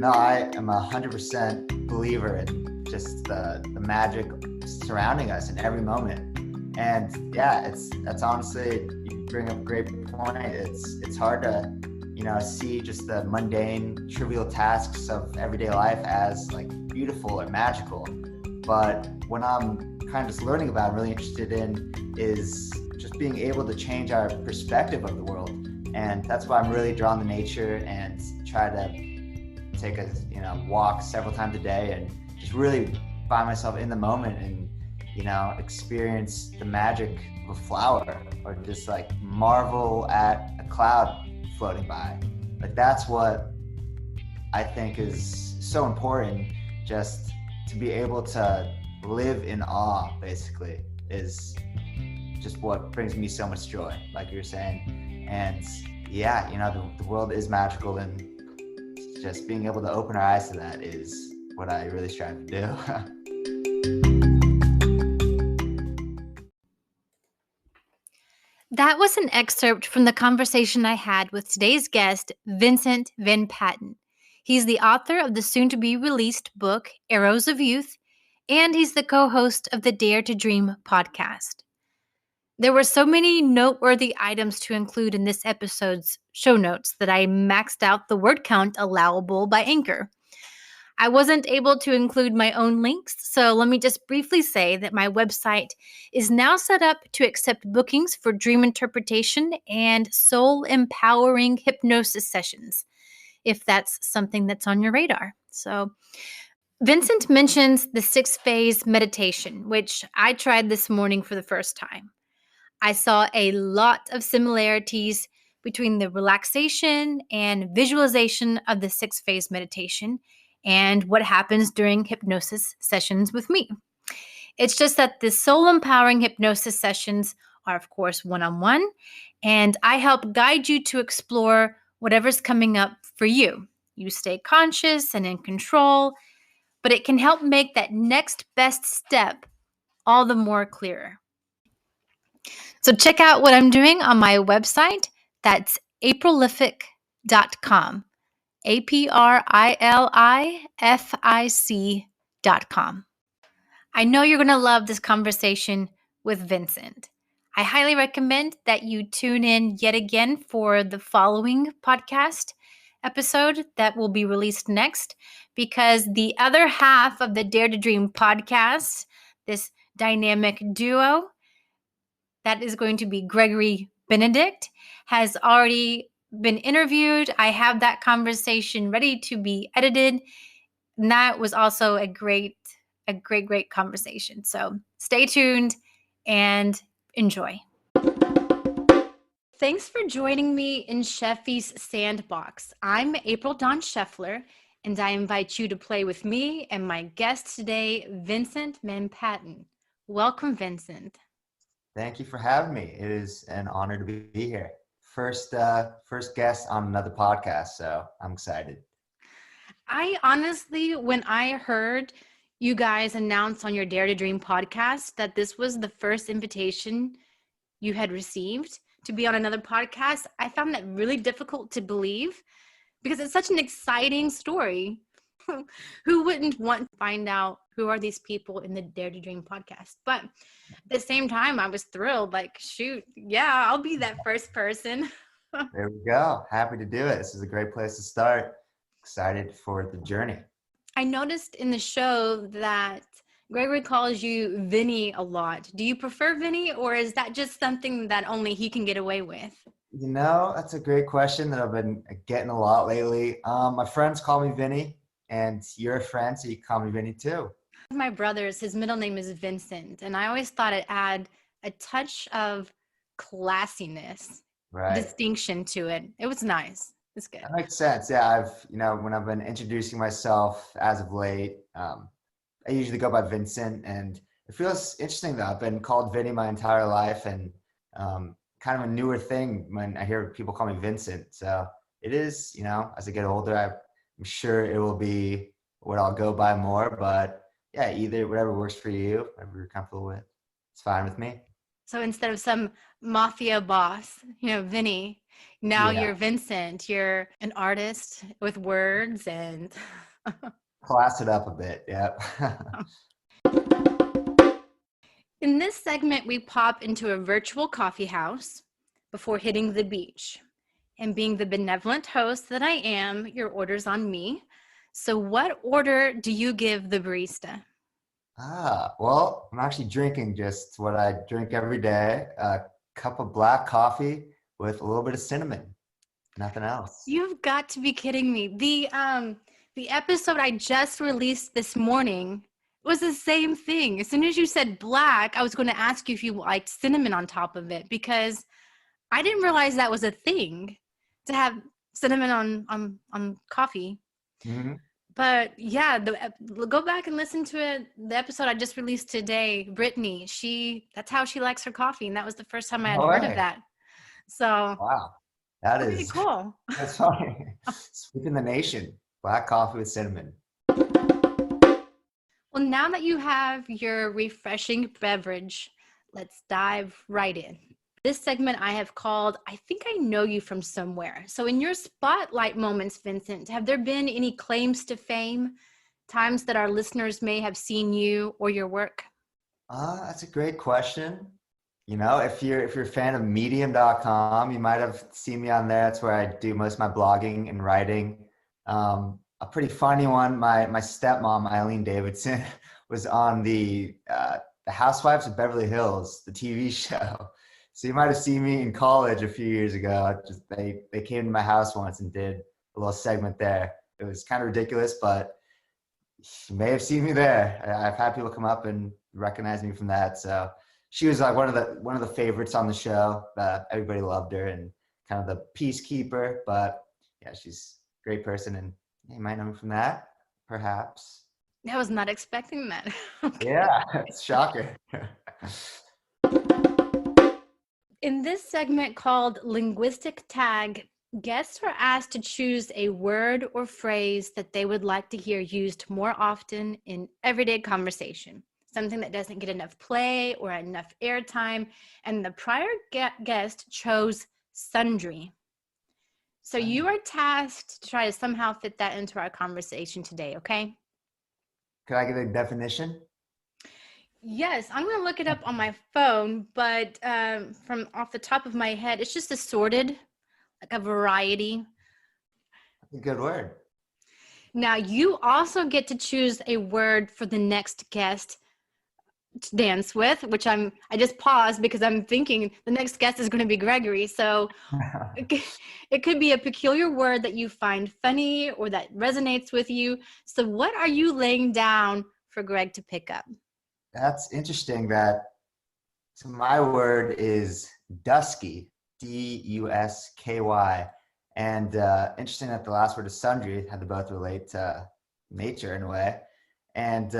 No, I am 100% believer in just the magic surrounding us in every moment. And yeah, that's honestly, you bring up a great point. It's hard to, see just the mundane, trivial tasks of everyday life as like beautiful or magical. But when I'm kind of just learning about, I'm really interested in is just being able to change our perspective of the world. And that's why I'm really drawn to nature and try to take a walk several times a day and just really find myself in the moment and experience the magic of a flower or just like marvel at a cloud floating by. Like that's what I think is so important, just to be able to live in awe, basically, is just what brings me so much joy, like you're saying. And yeah, the world is magical, and just being able to open our eyes to that is what I really strive to do. That was an excerpt from the conversation I had with today's guest, Vincent Vin Patten. He's the author of the soon-to-be-released book, Arrows of Youth, and he's the co-host of the Dare to Dream podcast. There were so many noteworthy items to include in this episode's show notes that I maxed out the word count allowable by Anchor. I wasn't able to include my own links, so let me just briefly say that my website is now set up to accept bookings for dream interpretation and soul-empowering hypnosis sessions, if that's something that's on your radar. So, Vincent mentions the 6-phase meditation, which I tried this morning for the first time. I saw a lot of similarities between the relaxation and visualization of the 6-phase meditation and what happens during hypnosis sessions with me. It's just that the soul-empowering hypnosis sessions are, of course, one-on-one, and I help guide you to explore whatever's coming up for you. You stay conscious and in control, but it can help make that next best step all the more clearer. So check out what I'm doing on my website. That's aprilific.com. aprilific.com. I know you're going to love this conversation with Vincent. I highly recommend that you tune in yet again for the following podcast episode that will be released next, because the other half of the Dare to Dream podcast, this dynamic duo, that is going to be Gregory Benedict, has already been interviewed. I have that conversation ready to be edited. And that was also a great conversation. So stay tuned and enjoy. Thanks for joining me in Sheffy's Sandbox. I'm April Dawn Scheffler, and I invite you to play with me and my guest today, Vincent Vin Patten. Welcome, Vincent. Thank you for having me. It is an honor to be here. First guest on another podcast, so I'm excited. I honestly, when I heard you guys announce on your Dare to Dream podcast that this was the first invitation you had received to be on another podcast, I found that really difficult to believe because it's such an exciting story. Who wouldn't want to find out who are these people in the Dare to Dream podcast? But at the same time, I was thrilled. Like, shoot, yeah, I'll be that first person. There we go. Happy to do it. This is a great place to start. Excited for the journey. I noticed in the show that Gregory calls you Vinny a lot. Do you prefer Vinny, or is that just something that only he can get away with? That's a great question that I've been getting a lot lately. My friends call me Vinny. And you're a friend, so you can call me Vinny too. My brother's, his middle name is Vincent, and I always thought it had a touch of classiness, distinction to it. It was nice. It's good. That makes sense. Yeah, when I've been introducing myself as of late, I usually go by Vincent, and it feels interesting that I've been called Vinny my entire life, and kind of a newer thing when I hear people call me Vincent. So it is, as I get older, I'm sure it will be what I'll go by more, but yeah, either whatever works for you, whatever you're comfortable with, it's fine with me. So instead of some mafia boss, Vinny, Now Yeah, you're Vincent. You're an artist with words and class it up a bit. Yep. in this segment, we pop into a virtual coffee house before hitting the beach. And being the benevolent host that I am, your order's on me. So what order do you give the barista? Well, I'm actually drinking just what I drink every day, a cup of black coffee with a little bit of cinnamon, nothing else. You've got to be kidding me. The episode I just released this morning was the same thing. As soon as you said black, I was going to ask you if you liked cinnamon on top of it because I didn't realize that was a thing to have cinnamon on coffee. Mm-hmm. But yeah, go back and listen to it. The episode I just released today, Brittany, that's how she likes her coffee, and that was the first time I had No heard of way. that. So Wow. That okay, is, cool. that's funny. Sweeping the nation. Black coffee with cinnamon. Well, now that you have your refreshing beverage, let's dive right in. This segment I have called, I think I know you from somewhere. So in your spotlight moments, Vincent, have there been any claims to fame, times that our listeners may have seen you or your work? That's a great question. You know, if you're a fan of medium.com, you might have seen me on there. That's where I do most of my blogging and writing. A pretty funny one, my stepmom, Eileen Davidson, was on the Housewives of Beverly Hills, the TV show. So you might have seen me in college a few years ago. Just they came to my house once and did a little segment there. It was kind of ridiculous, but you may have seen me there. I've had people come up and recognize me from that. So she was like one of the favorites on the show. Everybody loved her and kind of the peacekeeper. But yeah, she's a great person, and you might know me from that, perhaps. I was not expecting that. Okay. Yeah, it's shocking. In this segment called Linguistic Tag, guests are asked to choose a word or phrase that they would like to hear used more often in everyday conversation, something that doesn't get enough play or enough airtime. And the prior guest chose sundry. So you are tasked to try to somehow fit that into our conversation today, okay? Could I get a definition? Yes, I'm going to look it up on my phone, but from off the top of my head, it's just assorted, like a variety. That's a good word. Now, you also get to choose a word for the next guest to dance with, which I just paused because I'm thinking the next guest is going to be Gregory. So it could be a peculiar word that you find funny or that resonates with you. So what are you laying down for Greg to pick up? That's interesting so my word is dusky, Dusky. And interesting that the last word is sundry, how they both relate to nature in a way. And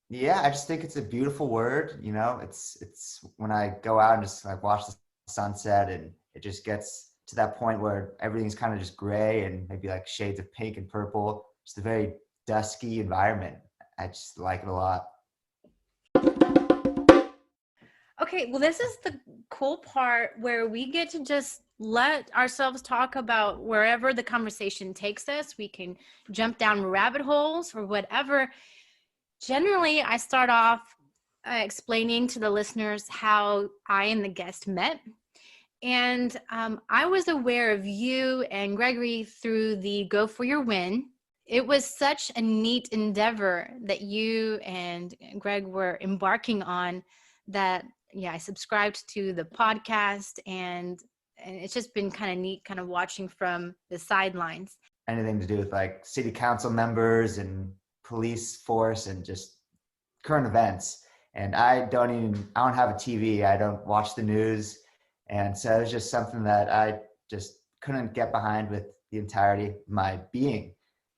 yeah, I just think it's a beautiful word. You know, it's when I go out and just like watch the sunset and it just gets to that point where everything's kind of just gray and maybe like shades of pink and purple. Just a very dusky environment. I just like it a lot. Okay, well, this is the cool part where we get to just let ourselves talk about wherever the conversation takes us. We can jump down rabbit holes or whatever. Generally, I start off explaining to the listeners how I and the guest met. And I was aware of you and Gregory through the Go For Your Win. It was such a neat endeavor that you and Greg were embarking on that, yeah, I subscribed to the podcast and it's just been kind of neat kind of watching from the sidelines. Anything to do with like city council members and police force and just current events. And I don't have a TV. I don't watch the news. And so it's just something that I just couldn't get behind with the entirety of my being.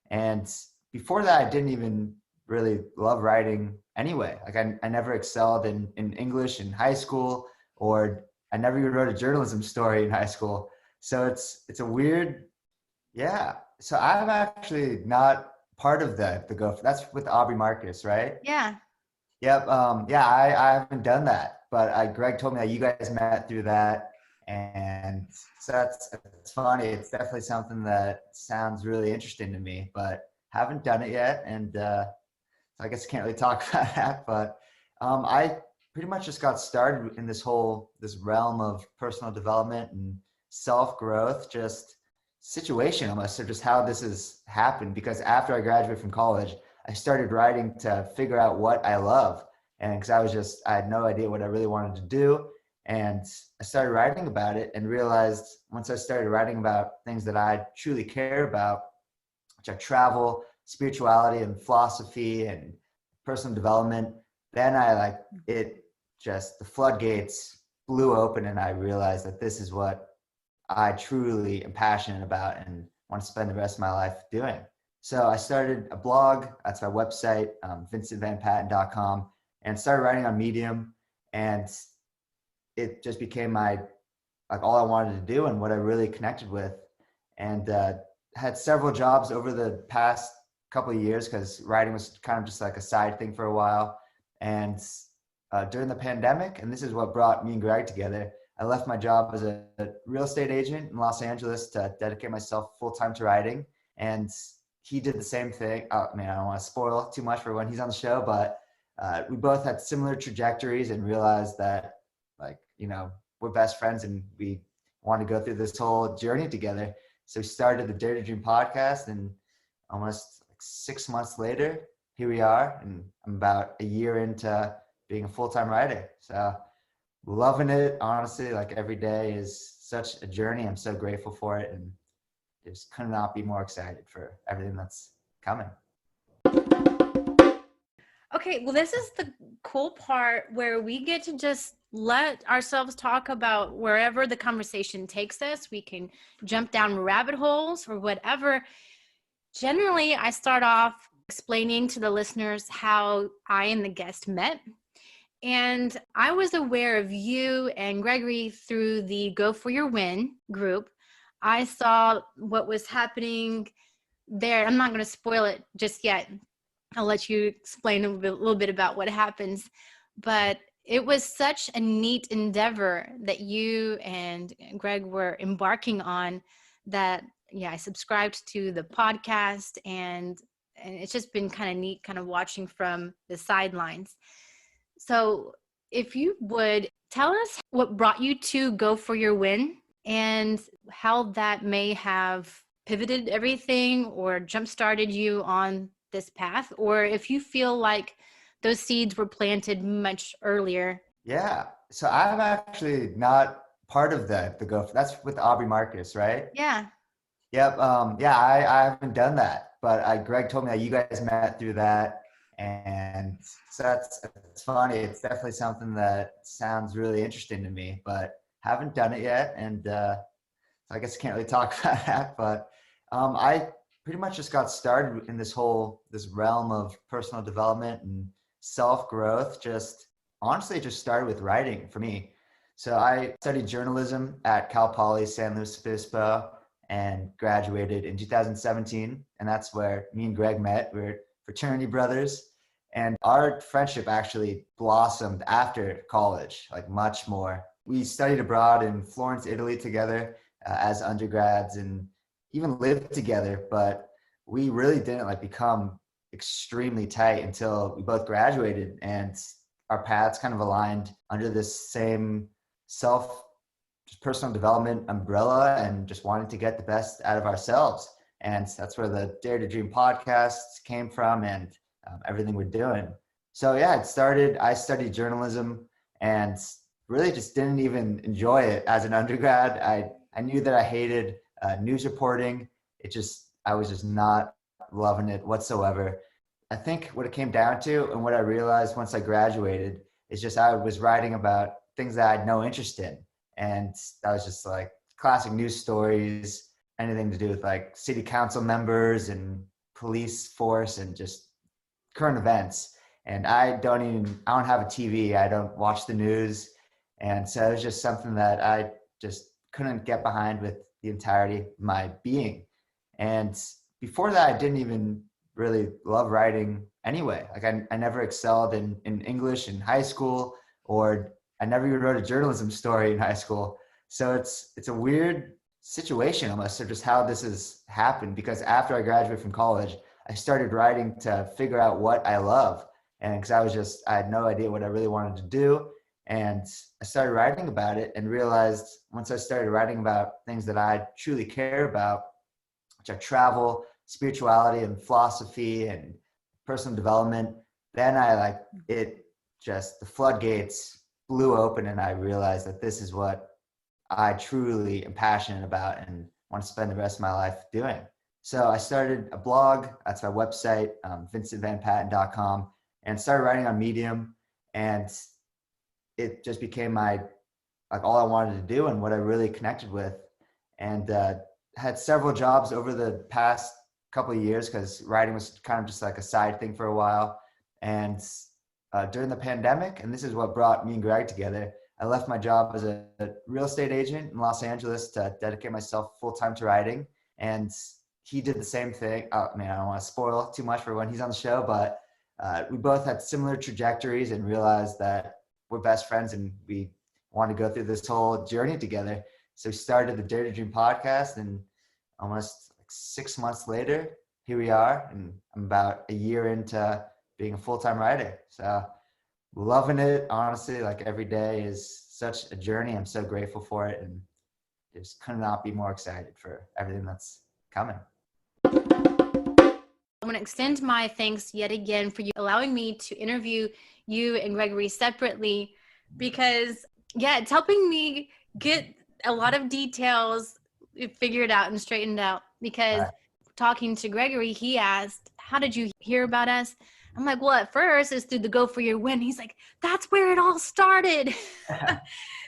And before that, I didn't even really love writing anyway. Like I never excelled in English in high school, or I never even wrote a journalism story in high school. So it's a weird, yeah. So I'm actually not part of the Go. That's with Aubrey Marcus, right? Yeah. Yep. Yeah, I haven't done that, but Greg told me that you guys met through that, And so it's funny. It's definitely something that sounds really interesting to me, but haven't done it yet. And so I guess I can't really talk about that. But I pretty much just got started in this realm of personal development and self growth, just situation almost, or just how this has happened. Because after I graduated from college, I started writing to figure out what I love, and because I had no idea what I really wanted to do. And I started writing about it and realized once I started writing about things that I truly care about, which are travel, spirituality, and philosophy and personal development, then the floodgates blew open and I realized that this is what I truly am passionate about and want to spend the rest of my life doing. So I started a blog, that's my website, vincentvinpatten.com, and started writing on Medium, and it just became all I wanted to do and what I really connected with. And had several jobs over the past couple of years because writing was kind of just like a side thing for a while. And during the pandemic, and this is what brought me and Greg together, I left my job as a real estate agent in Los Angeles to dedicate myself full-time to writing. And he did the same thing. I don't want to spoil too much for when he's on the show, but we both had similar trajectories and realized that we're best friends and we want to go through this whole journey together. So we started the Dare to Dream podcast, and almost 6 months later, here we are, and I'm about a year into being a full-time writer. So loving it, honestly. Like every day is such a journey. I'm so grateful for it, and just could not be more excited for everything that's coming. Okay, well, this is the cool part where we get to just let ourselves talk about wherever the conversation takes us. We can jump down rabbit holes or whatever. Generally, I start off explaining to the listeners how I and the guest met. And I was aware of you and Gregory through the Go For Your Win group. I saw what was happening there. I'm not going to spoil it just yet. I'll let you explain a little bit about what happens. But it was such a neat endeavor that you and Greg were embarking on that, I subscribed to the podcast, and it's just been kind of neat kind of watching from the sidelines. So if you would tell us what brought you to Go For Your Win and how that may have pivoted everything or jump-started you on this path, or if you feel like those seeds were planted much earlier. Yeah. So I'm actually not part of the Go. That's with Aubrey Marcus, right? Yeah. Yep. I haven't done that, but Greg told me that you guys met through that. And so it's funny. It's definitely something that sounds really interesting to me, but haven't done it yet. And so I guess I can't really talk about that, but I pretty much just got started in this realm of personal development and self-growth. Just honestly just started with writing for me. So I studied journalism at Cal Poly San Luis Obispo and graduated in 2017. And that's where me and Greg met. We're fraternity brothers. And our friendship actually blossomed after college, like much more. We studied abroad in Florence, Italy together as undergrads, and even lived together, but we really didn't become extremely tight until we both graduated, and our paths kind of aligned under this same personal development umbrella and just wanting to get the best out of ourselves. And that's where the Dare to Dream podcast came from, and everything we're doing. So yeah, I studied journalism and really just didn't even enjoy it as an undergrad. I knew that I hated news reporting. I was just not loving it whatsoever. I think what it came down to, and what I realized once I graduated, is just I was writing about things that I had no interest in. And that was just like classic news stories, anything to do with city council members and police force and just current events. And I don't have a TV. I don't watch the news. And so it was just something that I just couldn't get behind with the entirety of my being. And before that, I didn't even really love writing anyway. I never excelled in English in high school, or I never even wrote a journalism story in high school. So it's a weird situation almost of just how this has happened, because after I graduated from college, I started writing to figure out what I love. And because I had no idea what I really wanted to do. And I started writing about it and realized once I started writing about things that I truly care about, which are travel, spirituality, and philosophy and personal development, then the floodgates blew open and I realized that this is what I truly am passionate about and want to spend the rest of my life doing. So I started a blog. That's my website, vincentvinpatten.com, and started writing on Medium. And it just became all I wanted to do and what I really connected with. And had several jobs over the past couple of years because writing was kind of just like a side thing for a while. And during the pandemic, and this is what brought me and Greg together, I left my job as a real estate agent in Los Angeles to dedicate myself full-time to writing. And he did the same thing. I don't want to spoil too much for when he's on the show, but we both had similar trajectories and realized that we're best friends and we want to go through this whole journey together. So we started the Dare to Dream podcast, and almost 6 months later, here we are. And I'm about a year into being a full-time writer. So loving it, honestly. Like every day is such a journey. I'm so grateful for it, and just could not be more excited for everything that's coming. I want to extend my thanks yet again for you allowing me to interview you and Gregory separately, because it's helping me get a lot of details figured out and straightened out. Because talking to Gregory, he asked, how did you hear about us? I'm like, well, at first it's through the Go For Your Win. He's like, that's where it all started.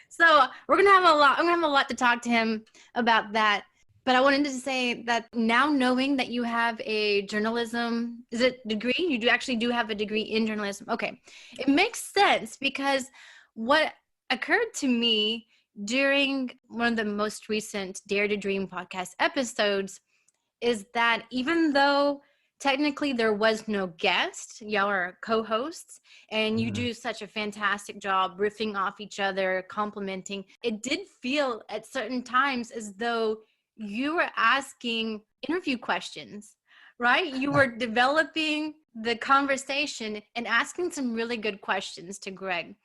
So I'm gonna have a lot to talk to him about that. But I wanted to say that now, knowing that you have a journalism, is it degree? You actually do have a degree in journalism. Okay. It makes sense, because what occurred to me during one of the most recent Dare to Dream podcast episodes is that even though technically there was no guest, y'all are co-hosts, and you do such a fantastic job riffing off each other, complimenting, it did feel at certain times as though you were asking interview questions, right? You were developing the conversation and asking some really good questions to Greg,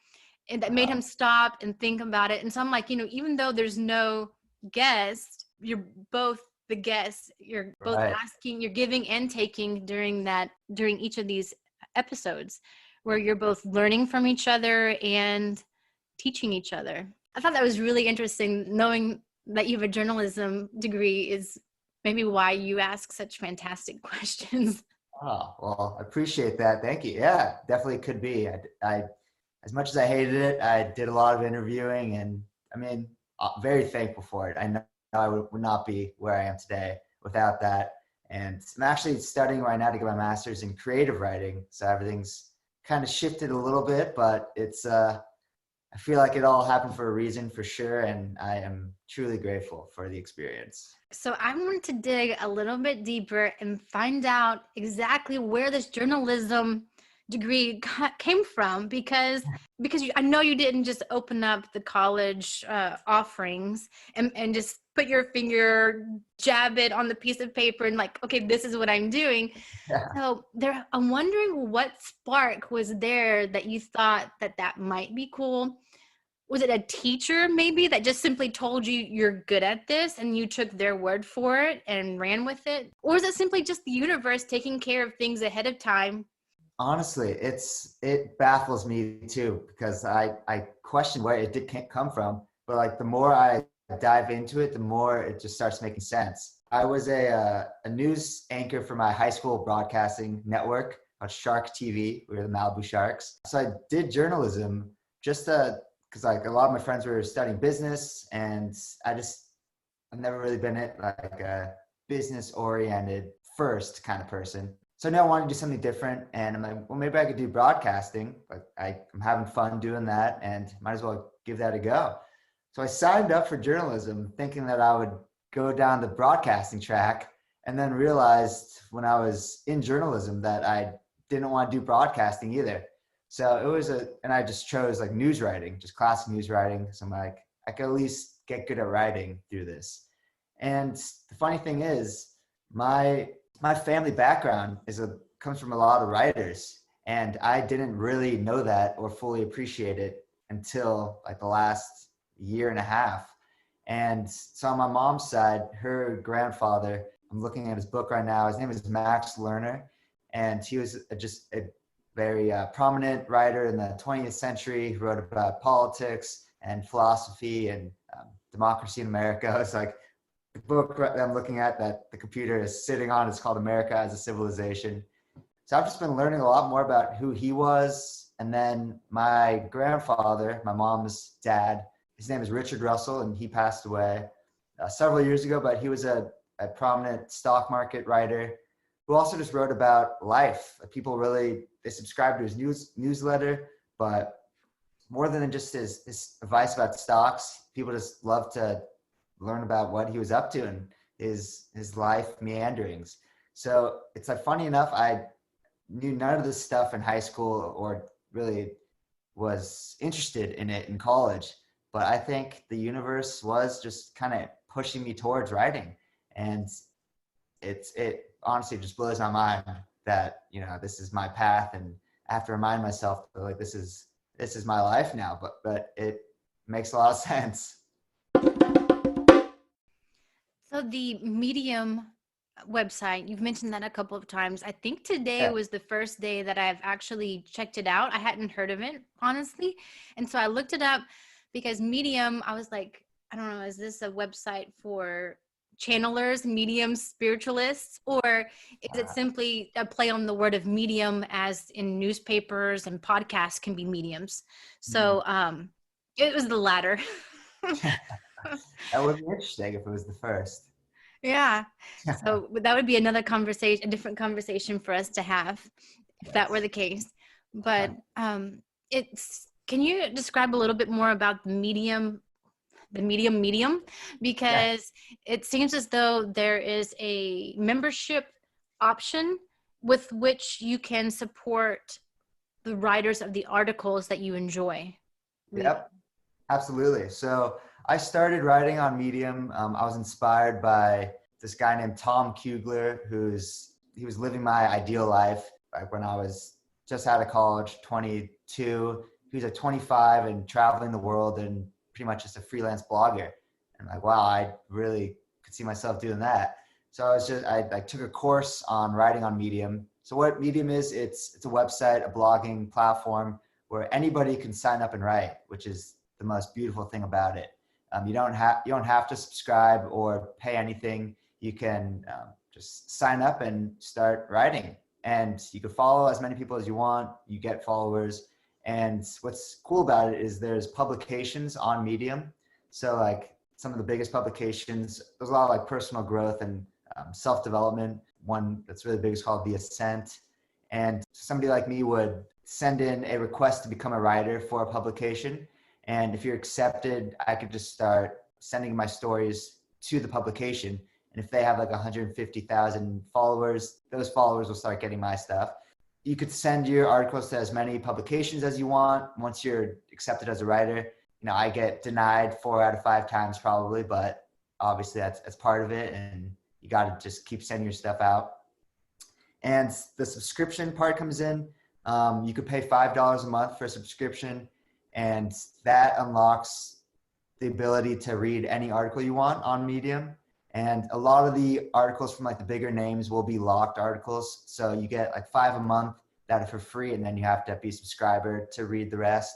and that made him stop and think about it. And so I'm like, even though there's no guest, you're both the guests. You're both asking, you're giving and taking during each of these episodes, where you're both learning from each other and teaching each other. I thought that was really interesting. Knowing that you have a journalism degree is maybe why you ask such fantastic questions. Oh, well, I appreciate that. Thank you. Yeah, definitely could be. I as much as I hated it, I did a lot of interviewing, and very thankful for it. I know I would not be where I am today without that. And I'm actually studying right now to get my master's in creative writing. So everything's kind of shifted a little bit, but it's, I feel like it all happened for a reason, for sure. And I am truly grateful for the experience. So I wanted to dig a little bit deeper and find out exactly where this journalism degree came from, because I know you didn't just open up the college offerings and just put your finger, jab it on the piece of paper and like, okay, this is what I'm doing. Yeah. So I'm wondering what spark was there that you thought that might be cool. Was it a teacher maybe that just simply told you you're good at this and you took their word for it and ran with it? Or is it simply just the universe taking care of things ahead of time? Honestly, it baffles me too, because I question where it can't come from. But like the more I dive into it, the more it just starts making sense. I was a news anchor for my high school broadcasting network called Shark TV. We were the Malibu Sharks. So I did journalism just because like a lot of my friends were studying business, and I've never really been like a business oriented first kind of person. So now I want to do something different, and I'm like, well, maybe I could do broadcasting. But I'm having fun doing that, and might as well give that a go. So I signed up for journalism thinking that I would go down the broadcasting track, and then realized when I was in journalism that I didn't want to do broadcasting either. So it was and I just chose like news writing, just classic news writing. So I'm like, I could at least get good at writing through this. And the funny thing is, my family background comes from a lot of writers, and I didn't really know that or fully appreciate it until like the last year and a half. And so on my mom's side, her grandfather, I'm looking at his book right now, his name is Max Lerner, and he was just a very prominent writer in the 20th century. He wrote about politics and philosophy and democracy in America. It's like the book that I'm looking at that the computer is sitting on is called America as a Civilization. So I've just been learning a lot more about who he was. And then my grandfather, my mom's dad, his name is Richard Russell, and he passed away several years ago, but he was a prominent stock market writer who also just wrote about life. People really, they subscribed to his newsletter, but more than just his advice about stocks, people just love to learn about what he was up to and his life meanderings. So it's like, funny enough, I knew none of this stuff in high school or really was interested in it in college. But I think the universe was just kind of pushing me towards writing. And it honestly just blows my mind that, you know, this is my path, and I have to remind myself that, like, this is my life now, but it makes a lot of sense. So the Medium website, you've mentioned that a couple of times. I think today was the first day that I've actually checked it out. I hadn't heard of it, honestly. And so I looked it up because Medium, I was like, I don't know, is this a website for channelers, mediums, spiritualists, or is it simply a play on the word of medium, as in newspapers and podcasts can be mediums? So it was the latter. That would be interesting if it was the first. Yeah. So that would be another conversation, a different conversation for us to have if that were the case. But can you describe a little bit more about the medium? Because it seems as though there is a membership option with which you can support the writers of the articles that you enjoy. Yep, absolutely. So I started writing on Medium. I was inspired by this guy named Tom Kugler, he was living my ideal life. Like when I was just out of college, 22, he was like 25 and traveling the world and pretty much just a freelance blogger. And I'm like, wow, I really could see myself doing that. So I took a course on writing on Medium. So what Medium is, it's a website, a blogging platform where anybody can sign up and write, which is the most beautiful thing about it. You don't have to subscribe or pay anything. You can just sign up and start writing, and you can follow as many people as you want. You get followers. And what's cool about it is there's publications on Medium. So like some of the biggest publications, there's a lot of like personal growth and self-development. One that's really big is called the Ascent. And somebody like me would send in a request to become a writer for a publication. And if you're accepted, I could just start sending my stories to the publication. And if they have like 150,000 followers, those followers will start getting my stuff. You could send your articles to as many publications as you want. Once you're accepted as a writer, you know, I get denied 4 out of 5 times probably, but obviously that's part of it. And you got to just keep sending your stuff out. And the subscription part comes in. You could pay $5 a month for a subscription, and that unlocks the ability to read any article you want on Medium. And a lot of the articles from like the bigger names will be locked articles. So you get like 5 a month that are for free, and then you have to be a subscriber to read the rest.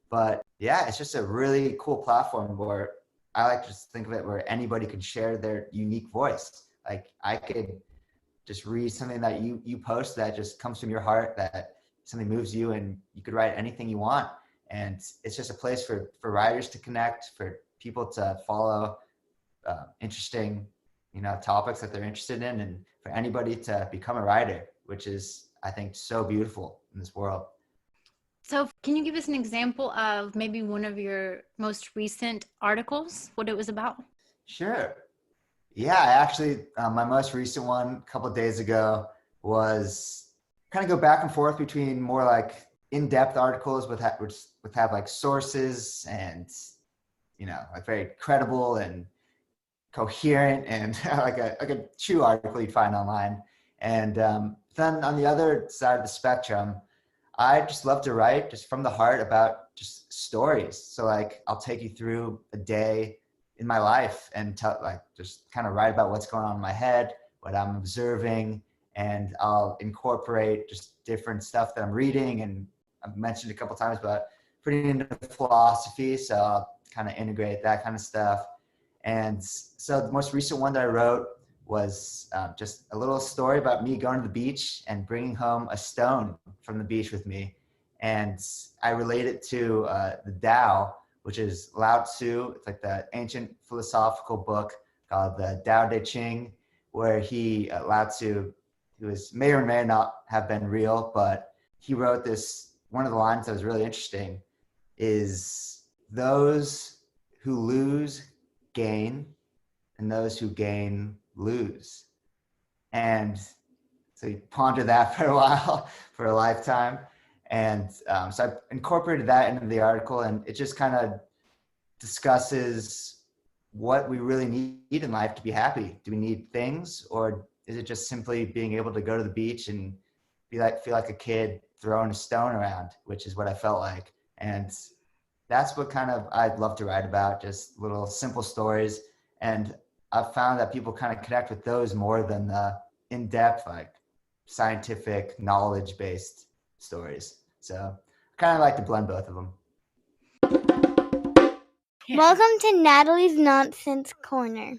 But yeah, it's just a really cool platform where I like to just think of it where anybody can share their unique voice. Like I could just read something that you post that just comes from your heart, that something moves you, and you could write anything you want. And it's just a place for writers to connect, for people to follow interesting, you know, topics that they're interested in, and for anybody to become a writer, which is, I think, so beautiful in this world. So can you give us an example of maybe one of your most recent articles, what it was about? Sure. Yeah, I actually, my most recent one a couple of days ago was kind of go back and forth between more like in-depth articles with have like sources and, like very credible and coherent and like a true article you'd find online. And then on the other side of the spectrum, I just love to write just from the heart about just stories. So like I'll take you through a day in my life and just kind of write about what's going on in my head, what I'm observing, and I'll incorporate just different stuff that I'm reading. And I've mentioned a couple times about pretty into philosophy, so I'll kind of integrate that kind of stuff. And so the most recent one that I wrote was just a little story about me going to the beach and bringing home a stone from the beach with me. And I relate it to the Tao, which is Lao Tzu. It's like the ancient philosophical book called the Tao Te Ching, where Lao Tzu, who may or may not have been real, but he wrote this, one of the lines that was really interesting is, those who lose gain, and those who gain lose. And so you ponder that for a while, for a lifetime. And so I incorporated that into the article, and it just kind of discusses what we really need in life to be happy. Do we need things, or is it just simply being able to go to the beach and feel like a kid throwing a stone around, which is what I felt like. And that's what kind of I'd love to write about, just little simple stories. And I've found that people kind of connect with those more than the in-depth, like scientific, knowledge-based stories. So I kind of like to blend both of them. Welcome to Natalie's Nonsense Corner,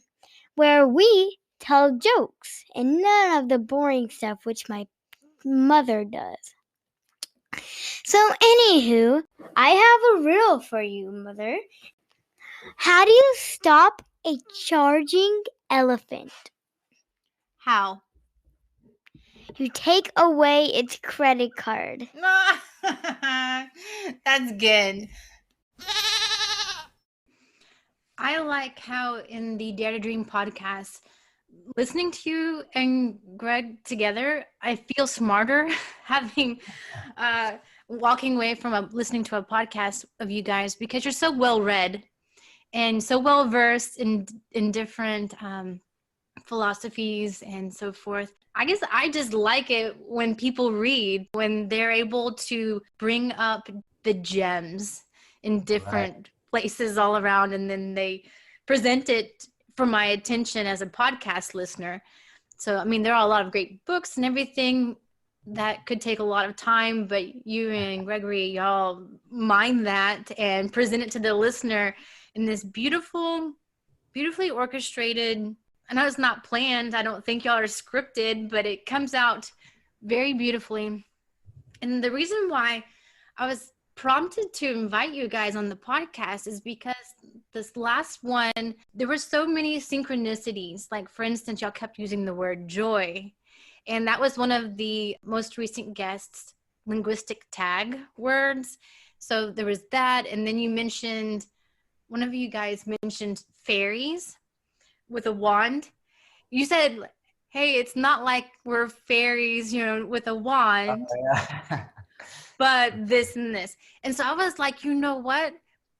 where we tell jokes and none of the boring stuff which my mother does. So anywho, I have a riddle for you, Mother. How do you stop a charging elephant? How? You take away its credit card. That's good. I like how in the Dare to Dream podcast, listening to you and Greg together, I feel smarter having walking away from listening to a podcast of you guys, because you're so well read and so well versed in different philosophies and so forth. I guess I just like it when people read, when they're able to bring up the gems in different places all around, and then they present it for my attention as a podcast listener. So, I mean, there are a lot of great books and everything that could take a lot of time, but you and Gregory, y'all mind that and present it to the listener in this beautifully orchestrated. I know it's not planned. I don't think y'all are scripted, but it comes out very beautifully. And the reason why I was prompted to invite you guys on the podcast is because this last one, there were so many synchronicities. Like, for instance, y'all kept using the word joy. And that was one of the most recent guests' linguistic tag words. So there was that. And then one of you guys mentioned fairies with a wand. You said, hey, it's not like we're fairies, with a wand, but this and this. And so I was like, you know what?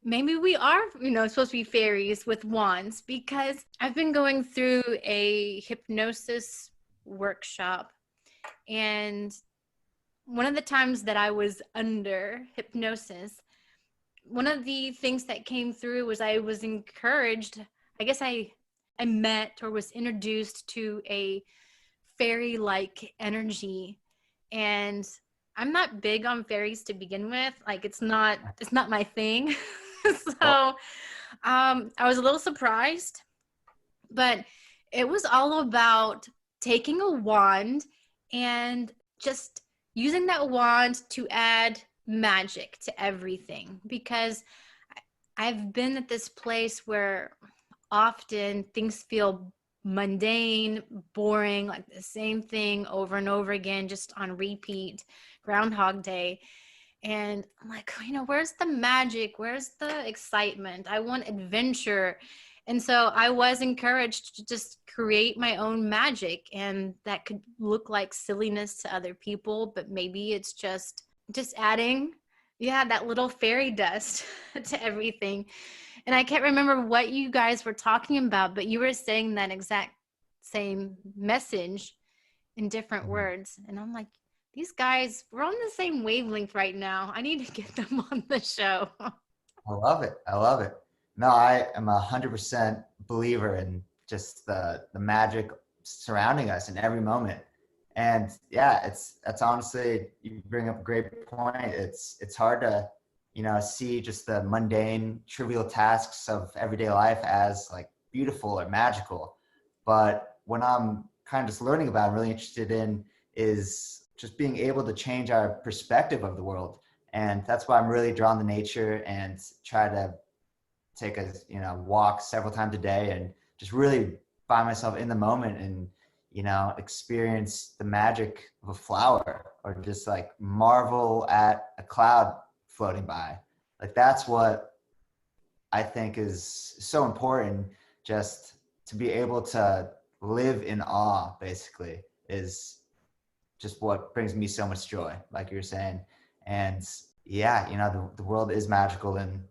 Maybe we are, supposed to be fairies with wands, because I've been going through a hypnosis workshop. And one of the times that I was under hypnosis, one of the things that came through was I was encouraged, I guess I met or was introduced to a fairy-like energy. And I'm not big on fairies to begin with. Like, it's not my thing. So I was a little surprised, but it was all about taking a wand and just using that wand to add magic to everything. Because I've been at this place where often things feel mundane, boring, like the same thing over and over again, just on repeat, Groundhog Day. And I'm like, where's the magic? Where's the excitement? I want adventure. And so I was encouraged to just create my own magic. And that could look like silliness to other people, but maybe it's just adding, that little fairy dust to everything. And I can't remember what you guys were talking about, but you were saying that exact same message in different words. And I'm like, these guys, we're on the same wavelength right now. I need to get them on the show. I love it. I love it. No, I am 100% believer in just the magic surrounding us in every moment. And yeah, that's honestly, you bring up a great point. It's hard to, see just the mundane, trivial tasks of everyday life as like beautiful or magical. But when I'm kind of just learning about, I'm really interested in is just being able to change our perspective of the world. And that's why I'm really drawn to nature and try to take a walk several times a day and just really find myself in the moment and experience the magic of a flower or just like marvel at a cloud floating by. Like that's what I think is so important, just to be able to live in awe, basically, is just what brings me so much joy, like you were saying. And yeah, the world is magical, and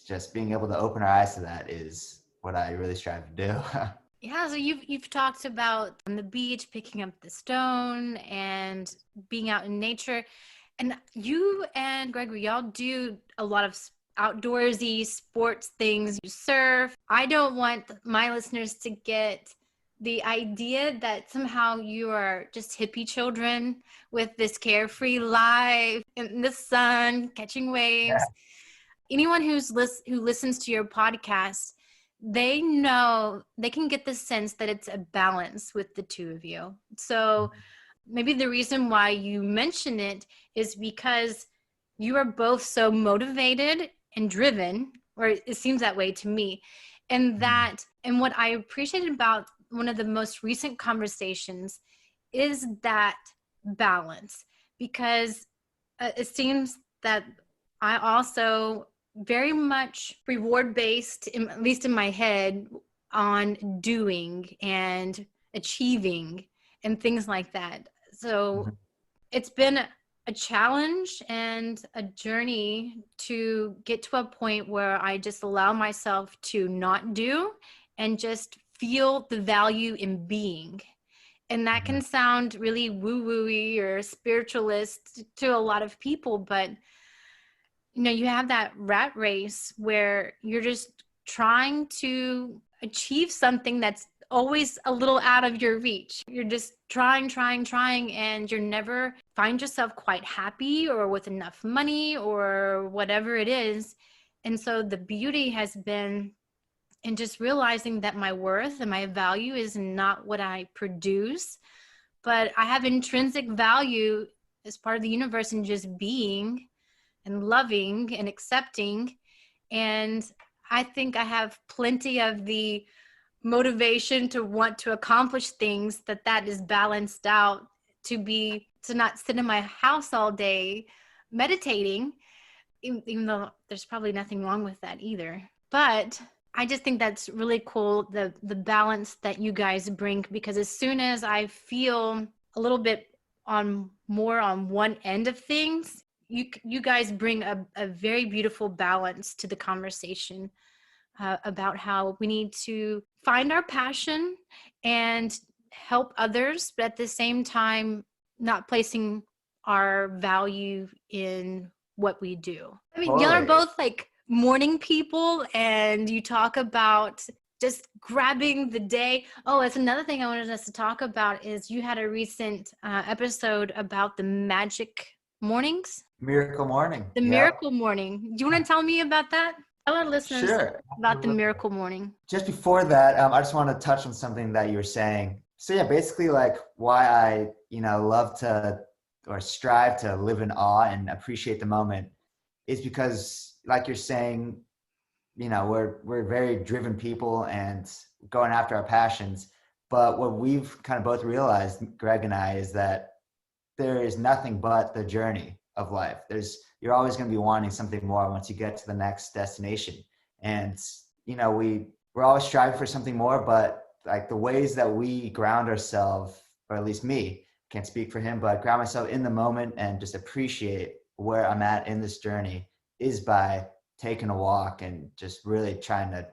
just being able to open our eyes to that is what I really strive to do. Yeah, so you've talked about on the beach picking up the stone and being out in nature, and you and Gregory, y'all do a lot of outdoorsy sports things. You surf. I don't want my listeners to get the idea that somehow you are just hippie children with this carefree life in the sun, catching waves. Yeah. Anyone who listens to your podcast, they know, they can get the sense that it's a balance with the two of you. So maybe the reason why you mention it is because you are both so motivated and driven, or it seems that way to me. And what I appreciated about one of the most recent conversations is that balance, because it seems that I also very much reward based, at least in my head, on doing and achieving and things like that. So it's been a challenge and a journey to get to a point where I just allow myself to not do and just feel the value in being. And that can sound really woo-woo-y or spiritualist to a lot of people, but you have that rat race where you're just trying to achieve something that's always a little out of your reach. You're just trying, and you're never find yourself quite happy or with enough money or whatever it is. And so the beauty has been in just realizing that my worth and my value is not what I produce, but I have intrinsic value as part of the universe in just being and loving and accepting. And I think I have plenty of the motivation to want to accomplish things that is balanced out to not sit in my house all day meditating, even though there's probably nothing wrong with that either. But I just think that's really cool, the balance that you guys bring, because as soon as I feel a little bit more on one end of things, you guys bring a very beautiful balance to the conversation about how we need to find our passion and help others, but at the same time, not placing our value in what we do. I mean, y'all are both like morning people, and you talk about just grabbing the day. Oh, that's another thing I wanted us to talk about is you had a recent episode about the magic mornings. Miracle morning. The miracle morning. Do you want to tell me about that? Tell our listeners about the miracle morning. Just before that, I just want to touch on something that you were saying. So yeah, basically like why I, love to or strive to live in awe and appreciate the moment is because, like you're saying, we're very driven people and going after our passions. But what we've kind of both realized, Greg and I, is that there is nothing but the journey of life. You're always going to be wanting something more once you get to the next destination. And, we're always striving for something more, but like the ways that we ground ourselves, or at least me, can't speak for him, but ground myself in the moment and just appreciate where I'm at in this journey is by taking a walk and just really trying to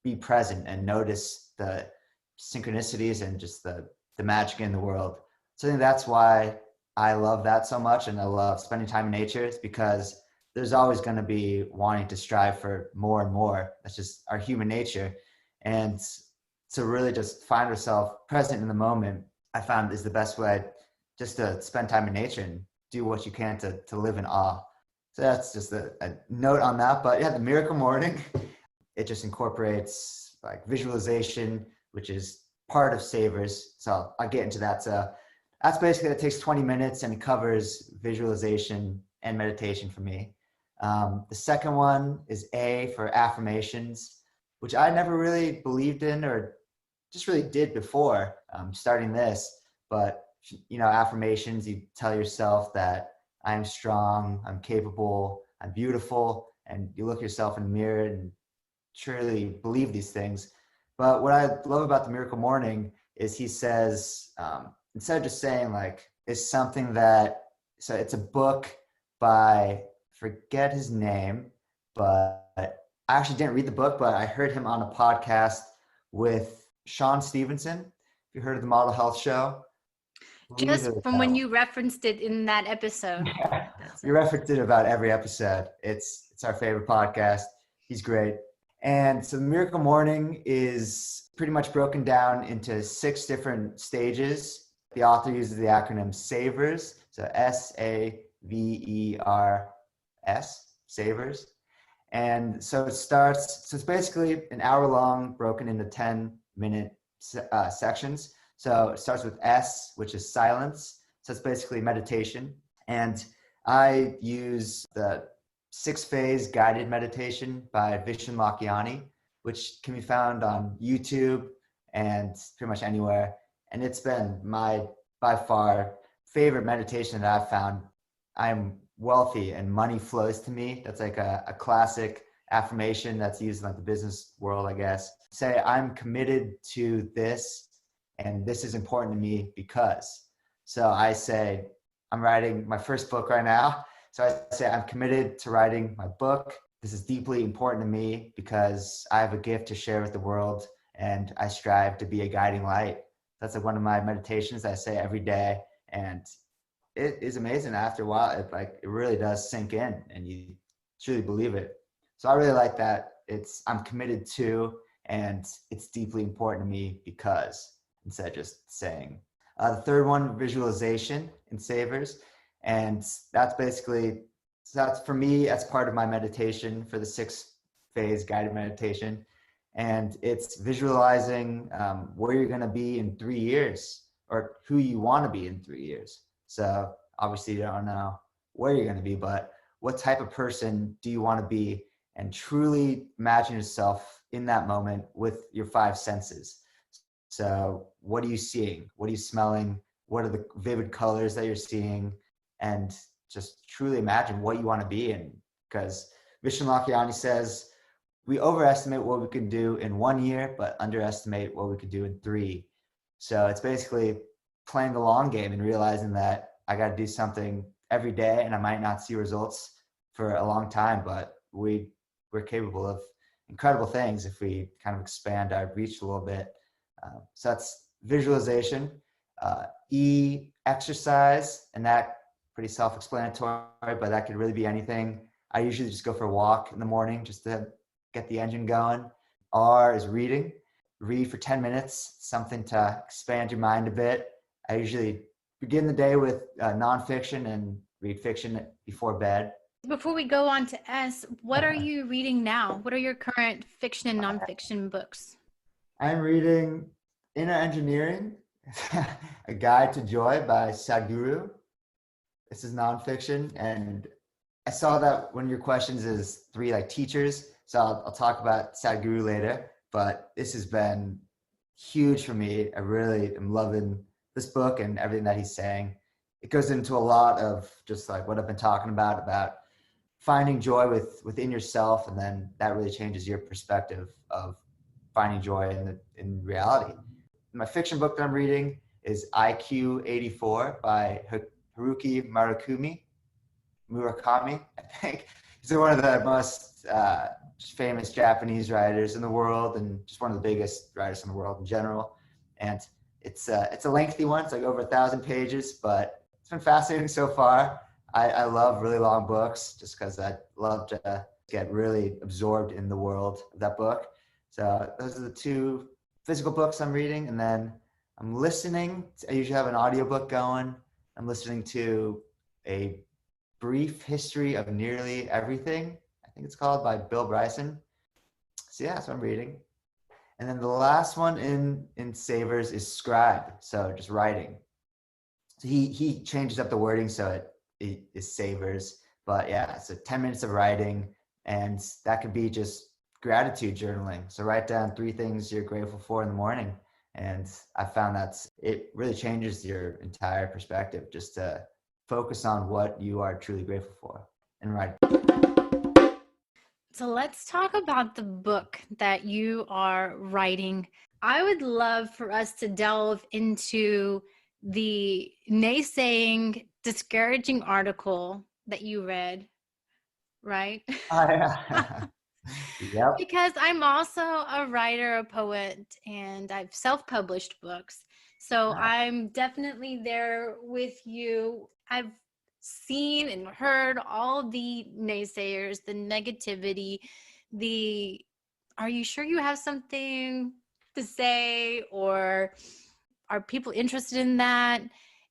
be present and notice the synchronicities and just the magic in the world. So I think that's why I love that so much, and I love spending time in nature. It's because there's always going to be wanting to strive for more and more. That's just our human nature. And to really just find ourselves present in the moment, I found is the best way just to spend time in nature and do what you can to live in awe. So that's just a note on that. But yeah, the Miracle Morning, it just incorporates like visualization, which is part of Savers. So I'll get into that. So that's basically, it takes 20 minutes and it covers visualization and meditation for me. The second one is A for Affirmations, which I never really believed in or just really did before starting this. But, affirmations, you tell yourself that I'm strong, I'm capable, I'm beautiful, and you look yourself in the mirror and truly believe these things. But what I love about the Miracle Morning is he says, instead of just saying like, it's something that, so it's a book by, forget his name, but I actually didn't read the book, but I heard him on a podcast with Sean Stevenson. If you heard of the Model Health Show. Just from when you referenced it in that episode. Yeah. You referenced it about every episode. It's our favorite podcast. He's great. And so the Miracle Morning is pretty much broken down into 6 different stages. The author uses the acronym SAVERS, so SAVERS, SAVERS. And so it's basically an hour long, broken into 10-minute sections. So it starts with S, which is silence. So it's basically meditation. And I use the 6-phase guided meditation by Vishen Lakhiani, which can be found on YouTube and pretty much anywhere. And it's been my, by far, favorite meditation that I've found. I'm wealthy and money flows to me. That's like a classic affirmation that's used in like the business world, I guess. Say, I'm committed to this, and this is important to me because. So I say, I'm writing my first book right now. So I say, I'm committed to writing my book. This is deeply important to me because I have a gift to share with the world and I strive to be a guiding light. That's like one of my meditations I say every day. And it is amazing. After a while, it really does sink in and you truly believe it. So I really like that. I'm committed to, and it's deeply important to me because, instead of just saying. The third one, visualization in Savers. And that's basically, that's for me, that's part of my meditation for the 6-phase guided meditation. And it's visualizing where you're going to be in 3 years or who you want to be in 3 years. So obviously you don't know where you're going to be, but what type of person do you want to be, and truly imagine yourself in that moment with your 5 senses. So what are you seeing? What are you smelling? What are the vivid colors that you're seeing? And just truly imagine what you want to be in. Because Vishen Lakhiani says, we overestimate what we can do in 1 year, but underestimate what we could do in 3. So it's basically playing the long game and realizing that I got to do something every day, and I might not see results for a long time, but we're capable of incredible things if we kind of expand our reach a little bit. So that's visualization. E, exercise, and that pretty self-explanatory, but that could really be anything. I usually just go for a walk in the morning just to get the engine going. R is reading. Read for 10 minutes, something to expand your mind a bit. I usually begin the day with nonfiction and read fiction before bed. Before we go on to S, what are you reading now? What are your current fiction and nonfiction books? I'm reading Inner Engineering, A Guide to Joy by Sadhguru. This is nonfiction, and I saw that one of your questions is 3 teachers, so I'll talk about Sadhguru later, but this has been huge for me. I really am loving this book and everything that he's saying. It goes into a lot of just what I've been talking about finding joy within yourself, and then that really changes your perspective of finding joy in reality. My fiction book that I'm reading is IQ 84 by Haruki Murakami, I think. He's one of the most famous Japanese writers in the world, and just one of the biggest writers in the world in general. And it's a lengthy one. It's like over 1,000 pages, but it's been fascinating so far. I love really long books just because I love to get really absorbed in the world of that book. So those are the two physical books I'm reading. And then I'm listening. I usually have an audiobook going. I'm listening to A Brief History of Nearly Everything, I think it's called, by Bill Bryson. So yeah, that's what I'm reading. And then the last one in Savers is Scribe, so just writing. So he changes up the wording so it is Savers, but yeah, so 10 minutes of writing, and that could be just gratitude journaling. So write down 3 things you're grateful for in the morning, and I found that it really changes your entire perspective just to focus on what you are truly grateful for and write. So let's talk about the book that you are writing. I would love for us to delve into the naysaying, discouraging article that you read, right? Yep. Because I'm also a writer, a poet, and I've self-published books. So I'm definitely there with you. I've seen and heard all the naysayers, the negativity, are you sure you have something to say, or are people interested in that?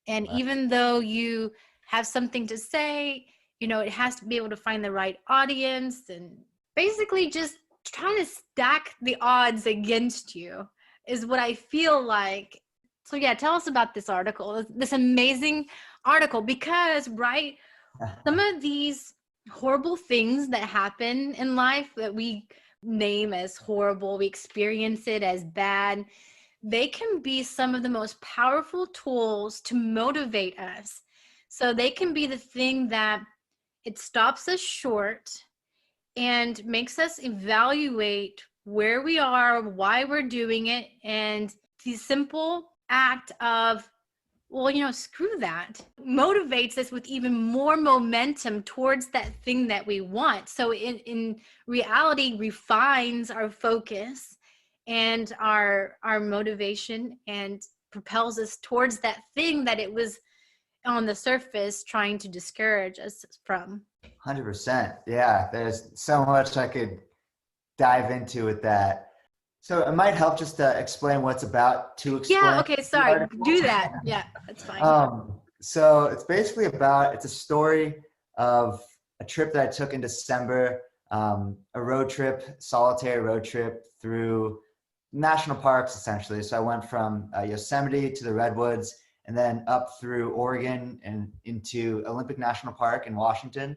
And even though you have something to say, it has to be able to find the right audience, and basically just trying to stack the odds against you is what I feel like. So yeah, tell us about this article, this amazing article, because some of these horrible things that happen in life that we name as horrible, we experience it as bad, they can be some of the most powerful tools to motivate us. So they can be the thing that it stops us short and makes us evaluate where we are, why we're doing it, and the simple act of, screw that, motivates us with even more momentum towards that thing that we want. So in reality, refines our focus and our motivation and propels us towards that thing that it was on the surface trying to discourage us from. 100%. Yeah, there's so much I could dive into with that. So it might help just to explain what's about to explain. Yeah, okay, sorry. Do that. Yeah, that's fine. So it's basically it's a story of a trip that I took in December, a road trip, solitary road trip through national parks, essentially. So I went from Yosemite to the Redwoods, and then up through Oregon and into Olympic National Park in Washington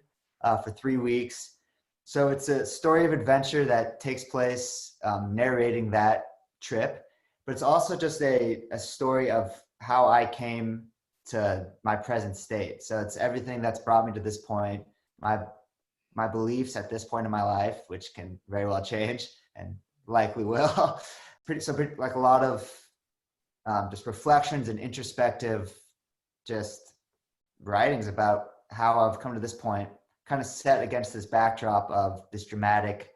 for 3 weeks. So it's a story of adventure that takes place narrating that trip, but it's also just a story of how I came to my present state. So it's everything that's brought me to this point, my beliefs at this point in my life, which can very well change and likely will. Like a lot of just reflections and introspective just writings about how I've come to this point, kind of set against this backdrop of this dramatic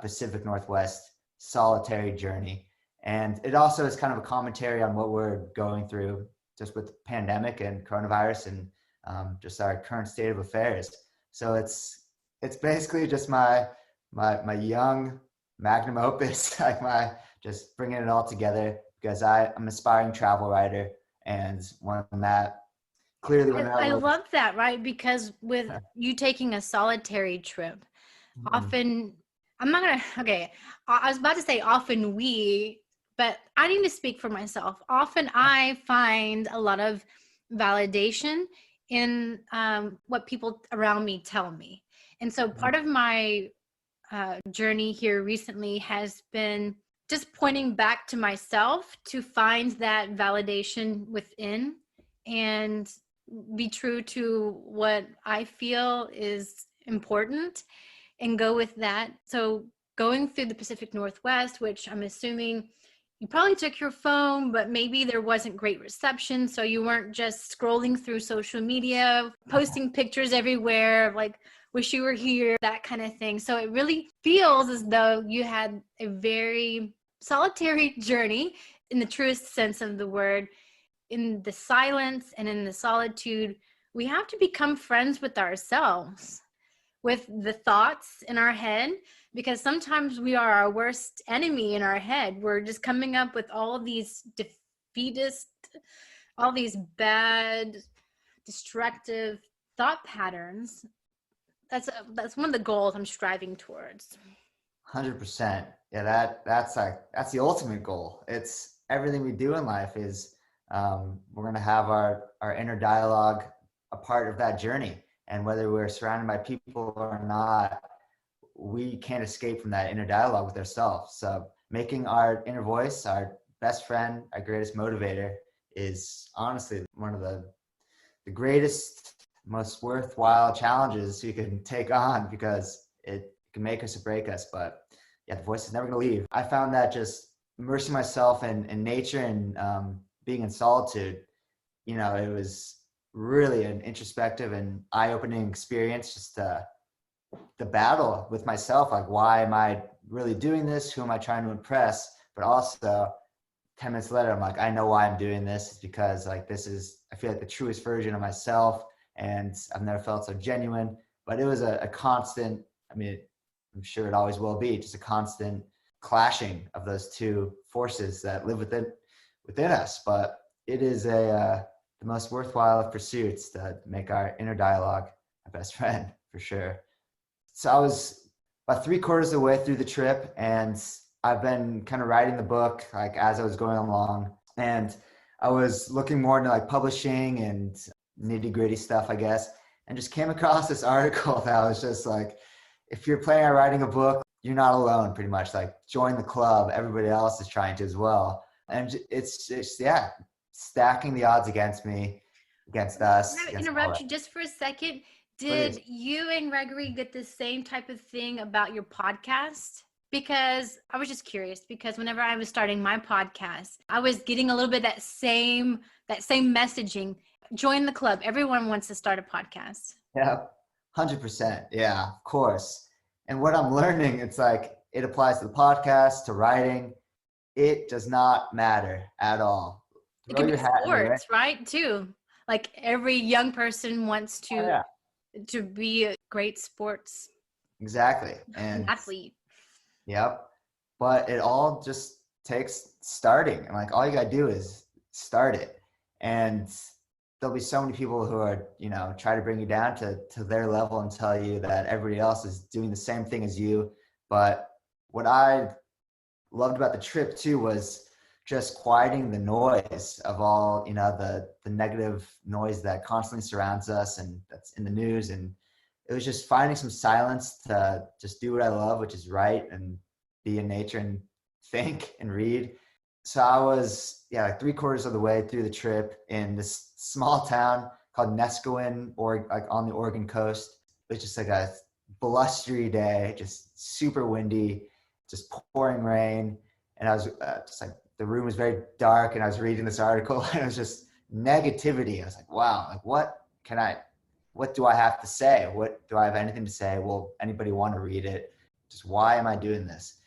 Pacific Northwest solitary journey. And it also is kind of a commentary on what we're going through just with the pandemic and coronavirus and just our current state of affairs. So it's basically just my young magnum opus, like just bringing it all together, because I'm an aspiring travel writer, and one that clearly I love that, right? Because with you taking a solitary trip, often I was about to say often but I need to speak for myself. Often I find a lot of validation in what people around me tell me. And so part of my journey here recently has been just pointing back to myself to find that validation within and be true to what I feel is important and go with that. So going through the Pacific Northwest, which I'm assuming you probably took your phone, but maybe there wasn't great reception. So you weren't just scrolling through social media, posting pictures everywhere of like wish you were here, that kind of thing. So it really feels as though you had a very solitary journey in the truest sense of the word. In the silence and in the solitude, we have to become friends with ourselves, with the thoughts in our head, because sometimes we are our worst enemy in our head. We're just coming up with all of these defeatist, all these bad, destructive thought patterns. That's one of the goals I'm striving towards. 100%. Yeah, that's the ultimate goal. It's everything we do in life is we're going to have our inner dialogue a part of that journey. And whether we're surrounded by people or not, we can't escape from that inner dialogue with ourselves. So making our inner voice our best friend, our greatest motivator, is honestly one of the greatest, most worthwhile challenges you can take on, because it can make us or break us. But yeah, the voice is never going to leave. I found that just immersing myself in nature and being in solitude, it was really an introspective and eye-opening experience. Just the battle with myself, like, why am I really doing this? Who am I trying to impress? But also 10 minutes later, I'm like, I know why I'm doing this. It's because I feel like the truest version of myself, and I've never felt so genuine. But it was a constant, I'm sure it always will be, just a constant clashing of those two forces that live within us. But it is the most worthwhile of pursuits to make our inner dialogue our best friend, for sure. So I was about 3/4 of the way through the trip, and I've been kind of writing the book as I was going along, and I was looking more into publishing and nitty-gritty stuff, I guess, and just came across this article that was just if you're planning on writing a book, you're not alone, pretty much. Join the club. Everybody else is trying to as well. And it's stacking the odds against me, against us. I'm going to interrupt you just for a second. Did Please. You and Gregory get the same type of thing about your podcast? Because I was just curious, because whenever I was starting my podcast, I was getting a little bit that same messaging. Join the club. Everyone wants to start a podcast. Yeah, 100%. Yeah, of course. And what I'm learning, it's it applies to the podcast, to writing. It does not matter at all. It can be sports, right? Too. Every young person wants to to be a great sports exactly and athlete. Yep. But it all just takes starting, and all you gotta do is start it. And there'll be so many people who are try to bring you down to their level and tell you that everybody else is doing the same thing as you. But what I loved about the trip too was just quieting the noise of all the negative noise that constantly surrounds us and that's in the news. And it was just finding some silence to just do what I love, which is write and be in nature and think and read. So I was 3/4 of the way through the trip in this small town called Neskowin, or on the Oregon coast. It was just a blustery day, just super windy, just pouring rain. And I was just the room was very dark, and I was reading this article, and it was just negativity. I was like, wow, what do I have to say? Do I have anything to say? Will anybody want to read it? Just why am I doing this?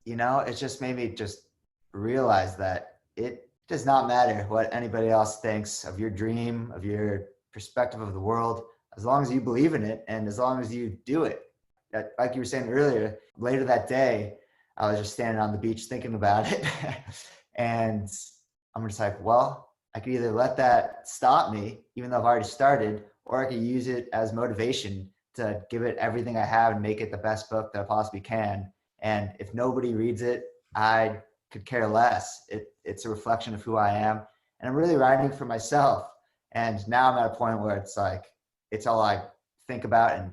It just made me just realize that it does not matter what anybody else thinks of your dream, of your perspective of the world, as long as you believe in it and as long as you do it. Like you were saying earlier, later that day, I was just standing on the beach thinking about it. And I'm just well, I could either let that stop me, even though I've already started, or I could use it as motivation to give it everything I have and make it the best book that I possibly can. And if nobody reads it, I could care less. It's a reflection of who I am. And I'm really writing for myself. And now I'm at a point where it's all I think about, and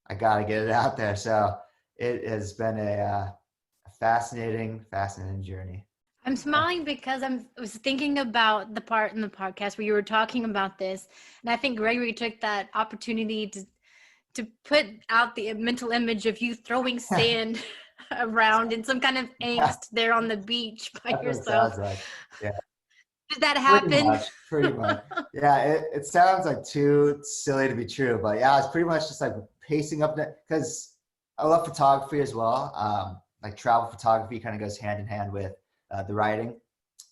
I got to get it out there. So it has been a fascinating journey. I'm smiling because I was thinking about the part in the podcast where you were talking about this. And I think Gregory took that opportunity to put out the mental image of you throwing sand around in some kind of angst there on the beach by yourself. Yeah. Did that happen? Pretty much. Yeah, it sounds too silly to be true, but yeah, I was pretty much just pacing up that, because I love photography as well. Like travel photography kind of goes hand in hand with the writing.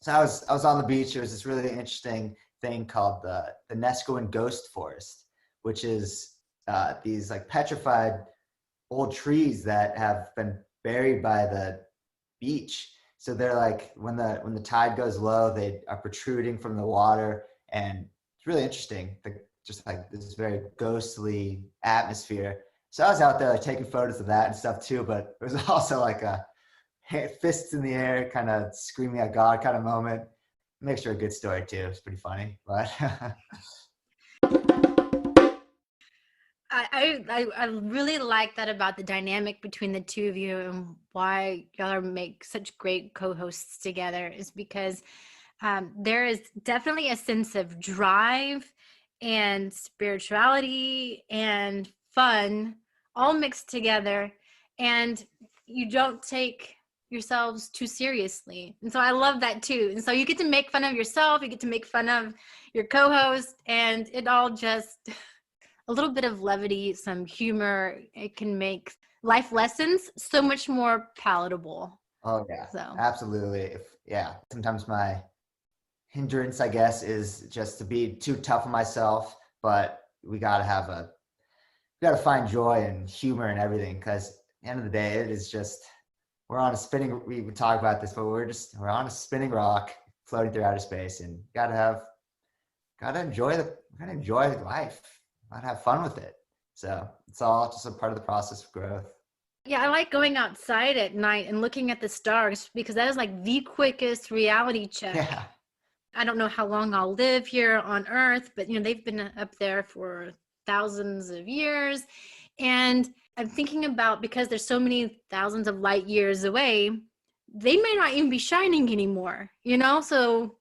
So I was on the beach. There was this really interesting thing called the Neskowin ghost forest, which is these like petrified old trees that have been buried by the beach. So they're like, when the tide goes low, they are protruding from the water, and it's really interesting. Just like this very ghostly atmosphere. So I was out there like taking photos of that and stuff too, but it was also like a fists in the air, kind of screaming at God kind of moment. Makes for a good story too. It's pretty funny, but I really like that about the dynamic between the two of you, and why y'all make such great co-hosts together is because there is definitely a sense of drive and spirituality and fun all mixed together, and you don't take yourselves too seriously. And so I love that too. And so you get to make fun of yourself, you get to make fun of your co-host, and it all just a little bit of levity, some humor. It can make life lessons so much more palatable. oh yeah, So absolutely. Sometimes my hindrance, I guess, is just to be too tough on myself, but we gotta find joy and humor and everything, because at the end of the day, it is just, we're on a spinning, we talk about this, but we're on a spinning rock floating through outer space, and gotta enjoy life, gotta have fun with it. So it's all just a part of the process of growth. yeah, I like going outside at night and looking at the stars, because that is like the quickest reality check. Yeah. I don't know how long I'll live here on Earth, but they've been up there for thousands of years. And I'm thinking about, because there's so many thousands of light years away, they may not even be shining anymore, So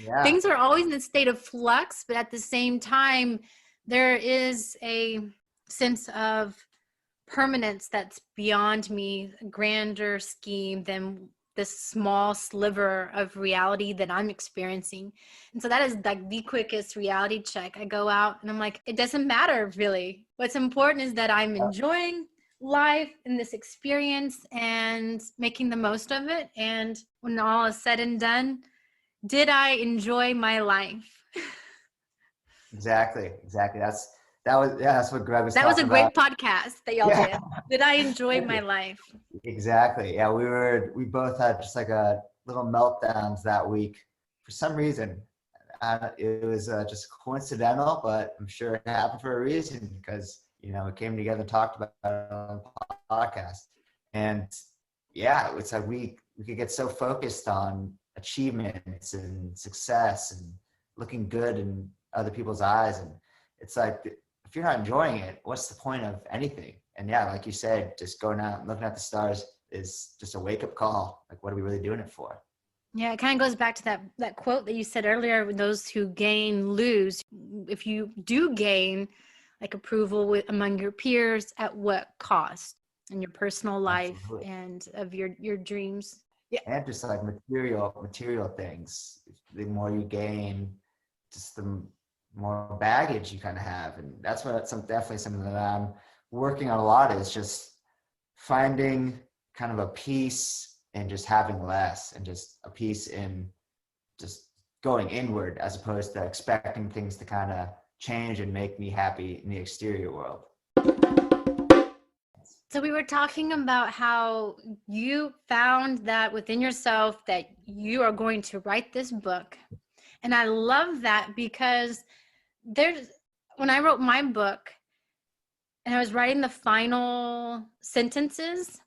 Yeah. things are always in a state of flux, but at the same time, there is a sense of permanence that's beyond me, a grander scheme than this small sliver of reality that I'm experiencing. And so that is like the quickest reality check. I go out and I'm like, it doesn't matter really. What's important is that I'm enjoying life and this experience and making the most of it. And when all is said and done, did I enjoy my life? Exactly. That's what Greg was That talking was a about. great podcast that y'all did. Did I enjoy my life? Exactly. Yeah, we both had just like a little meltdowns that week for some reason. It was just coincidental, but I'm sure it happened for a reason, because we came together and talked about it on the podcast. And yeah, it's like we could get so focused on achievements and success and looking good in other people's eyes, and it's like, if you're not enjoying it, what's the point of anything? And yeah, like you said, just going out and looking at the stars is just a wake-up call. Like, what are we really doing it for? Yeah, it kind of goes back to that quote that you said earlier, those who gain lose. If you do gain like approval among your peers, at what cost in your personal life? Absolutely. And of your dreams? Yeah. And just like material things. The more you gain, just the more baggage you kind of have. And that's definitely something that I'm working on a lot, is just finding kind of a peace and just having less, and just a peace in just going inward, as opposed to expecting things to kind of change and make me happy in the exterior world. So we were talking about how you found that within yourself that you are going to write this book. And I love that, because when I wrote my book and I was writing the final sentences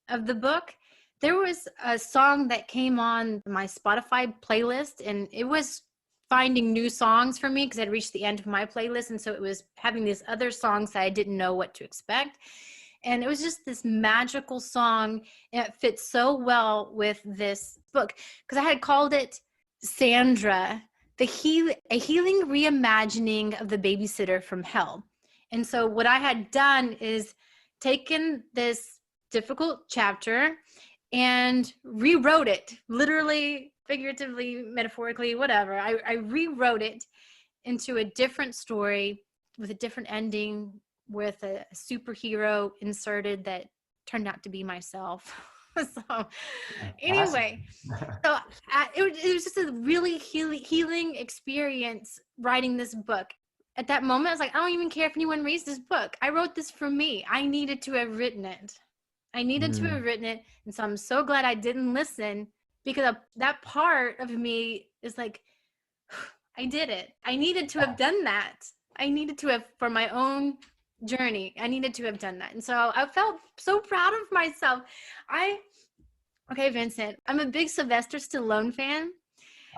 of the book, there was a song that came on my Spotify playlist, and it was finding new songs for me because I'd reached the end of my playlist. And so it was having these other songs that I didn't know what to expect. And it was just this magical song. And it fits so well with this book, because I had called it Sandra, a healing reimagining of the babysitter from hell. And so what I had done is taken this difficult chapter and rewrote it, literally, figuratively, metaphorically, whatever. I rewrote it into a different story with a different ending, with a superhero inserted that turned out to be myself. So anyway, so it was just a really healing experience writing this book. At that moment, I was like, I don't even care if anyone reads this book. I wrote this for me. I needed to have written it. And so I'm so glad I didn't listen, because that part of me is like, I did it. I needed to have done that. I needed to have, for my own journey, I needed to have done that. And so I felt so proud of myself. Okay, Vincent, I'm a big Sylvester Stallone fan.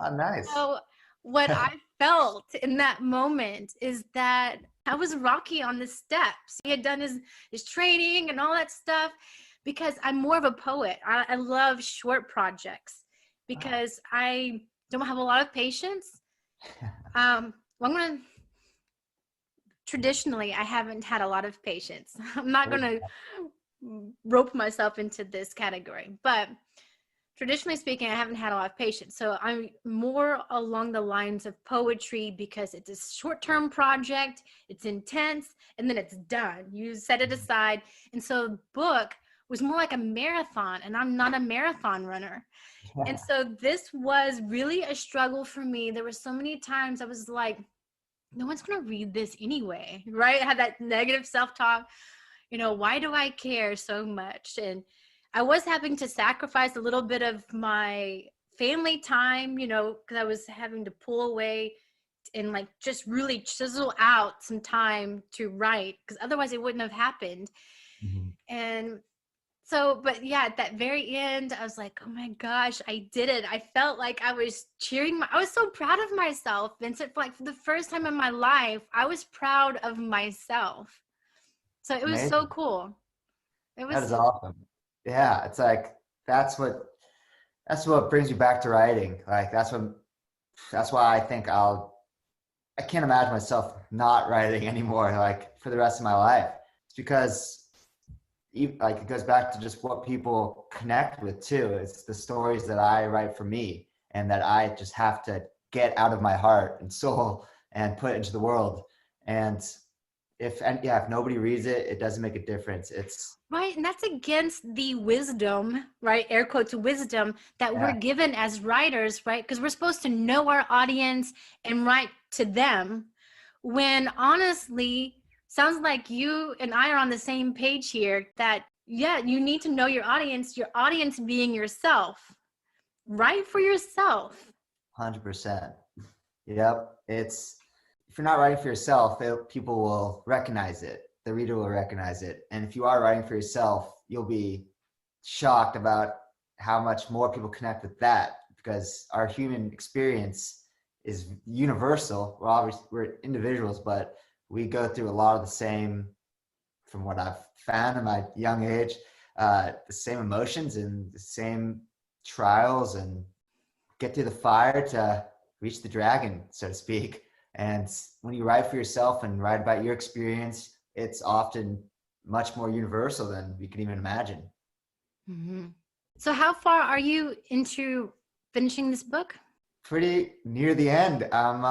Oh, nice. So what I felt in that moment is that I was Rocky on the steps. He had done his training and all that stuff, because I'm more of a poet. I love short projects because I don't have a lot of patience. Traditionally, I haven't had a lot of patience. I'm not going to rope myself into this category, but traditionally speaking, I haven't had a lot of patience. So I'm more along the lines of poetry, because it's a short-term project, it's intense, and then it's done. You set it aside. And so the book was more like a marathon, and I'm not a marathon runner. And so this was really a struggle for me. There were so many times I was like, no one's going to read this anyway, right? I had that negative self-talk. Why do I care so much? And I was having to sacrifice a little bit of my family time, because I was having to pull away and like just really chisel out some time to write, because otherwise it wouldn't have happened. Mm-hmm. And so, but yeah, at that very end, I was like, oh my gosh, I did it. I felt like I was I was so proud of myself, Vincent. For the first time in my life, I was proud of myself. So it was so cool. That is awesome. Yeah, it's like that's what brings you back to writing. Like that's why I think I can't imagine myself not writing anymore, like for the rest of my life. It's because like it goes back to just what people connect with too. It's the stories that I write for me, and that I just have to get out of my heart and soul and put into the world. And if nobody reads it, it doesn't make a difference. It's right. And that's against the wisdom, right? Air quotes, wisdom that we're given as writers, right? Because we're supposed to know our audience and write to them, when honestly, sounds like you and I are on the same page here, that, you need to know your audience being yourself. Write for yourself. 100%. Yep. If you're not writing for yourself, people will recognize it. The reader will recognize it. And if you are writing for yourself, you'll be shocked about how much more people connect with that, because our human experience is universal. We're individuals, but we go through a lot of the same, from what I've found in my young age, the same emotions and the same trials, and get through the fire to reach the dragon, so to speak. And when you write for yourself and write about your experience, it's often much more universal than we can even imagine. Mm-hmm. So how far are you into finishing this book? Pretty near the end. I'm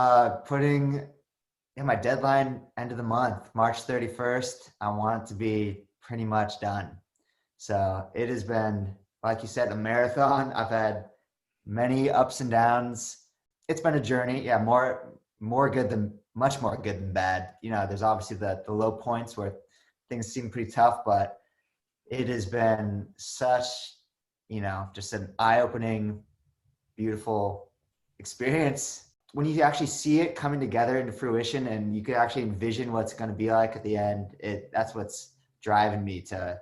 putting my deadline end of the month, March 31st. I want it to be pretty much done. So it has been, like you said, a marathon. I've had many ups and downs. It's been a journey. Yeah, much more good than bad. There's obviously the low points where things seem pretty tough, but it has been such, just an eye-opening, beautiful experience. When you actually see it coming together into fruition, and you can actually envision what it's going to be like at the end, that's what's driving me to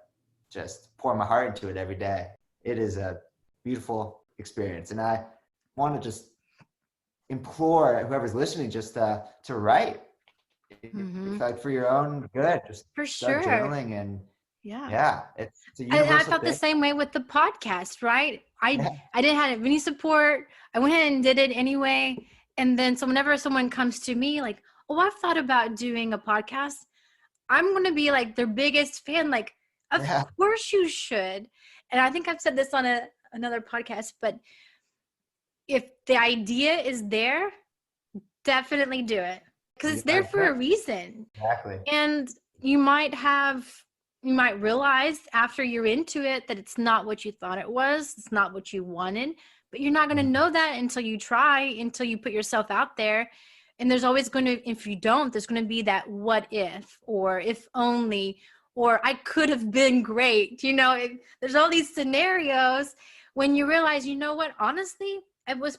just pour my heart into it every day. It is a beautiful experience, and I want to just implore whoever's listening just to write. Mm-hmm. Like for your own good, just for start sure. journaling. And it's a universal I felt thing. the same way with the podcast, right? I didn't have any support. I went ahead and did it anyway. And then whenever someone comes to me like, oh, I've thought about doing a podcast, I'm going to be like their biggest fan. Like, of course you should. And I think I've said this on another podcast, but if the idea is there, definitely do it, because it's there for a reason. Exactly. And you might realize after you're into it that it's not what you thought it was. It's not what you wanted, but you're not going to know that until you try, until you put yourself out there. And there's always going to, if you don't, there's going to be that what if, or if only, or I could have been great. There's all these scenarios when you realize, you know what, honestly, I was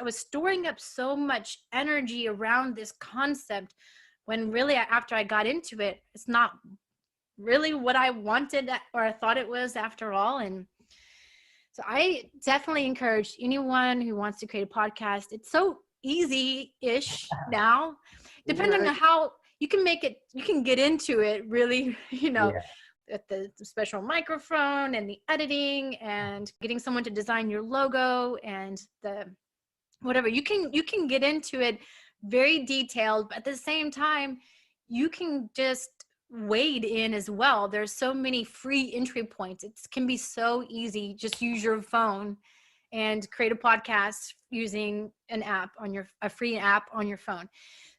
storing up so much energy around this concept when really after I got into it, it's not really what I wanted or I thought it was after all. And so I definitely encourage anyone who wants to create a podcast. It's so easy-ish now, depending on how you can make it, you can get into it really, with the special microphone and the editing and getting someone to design your logo and the whatever. You can get into it very detailed, but at the same time, you can just wade in as well. There's so many free entry points. It can be so easy. Just use your phone and create a podcast using a free app on your phone.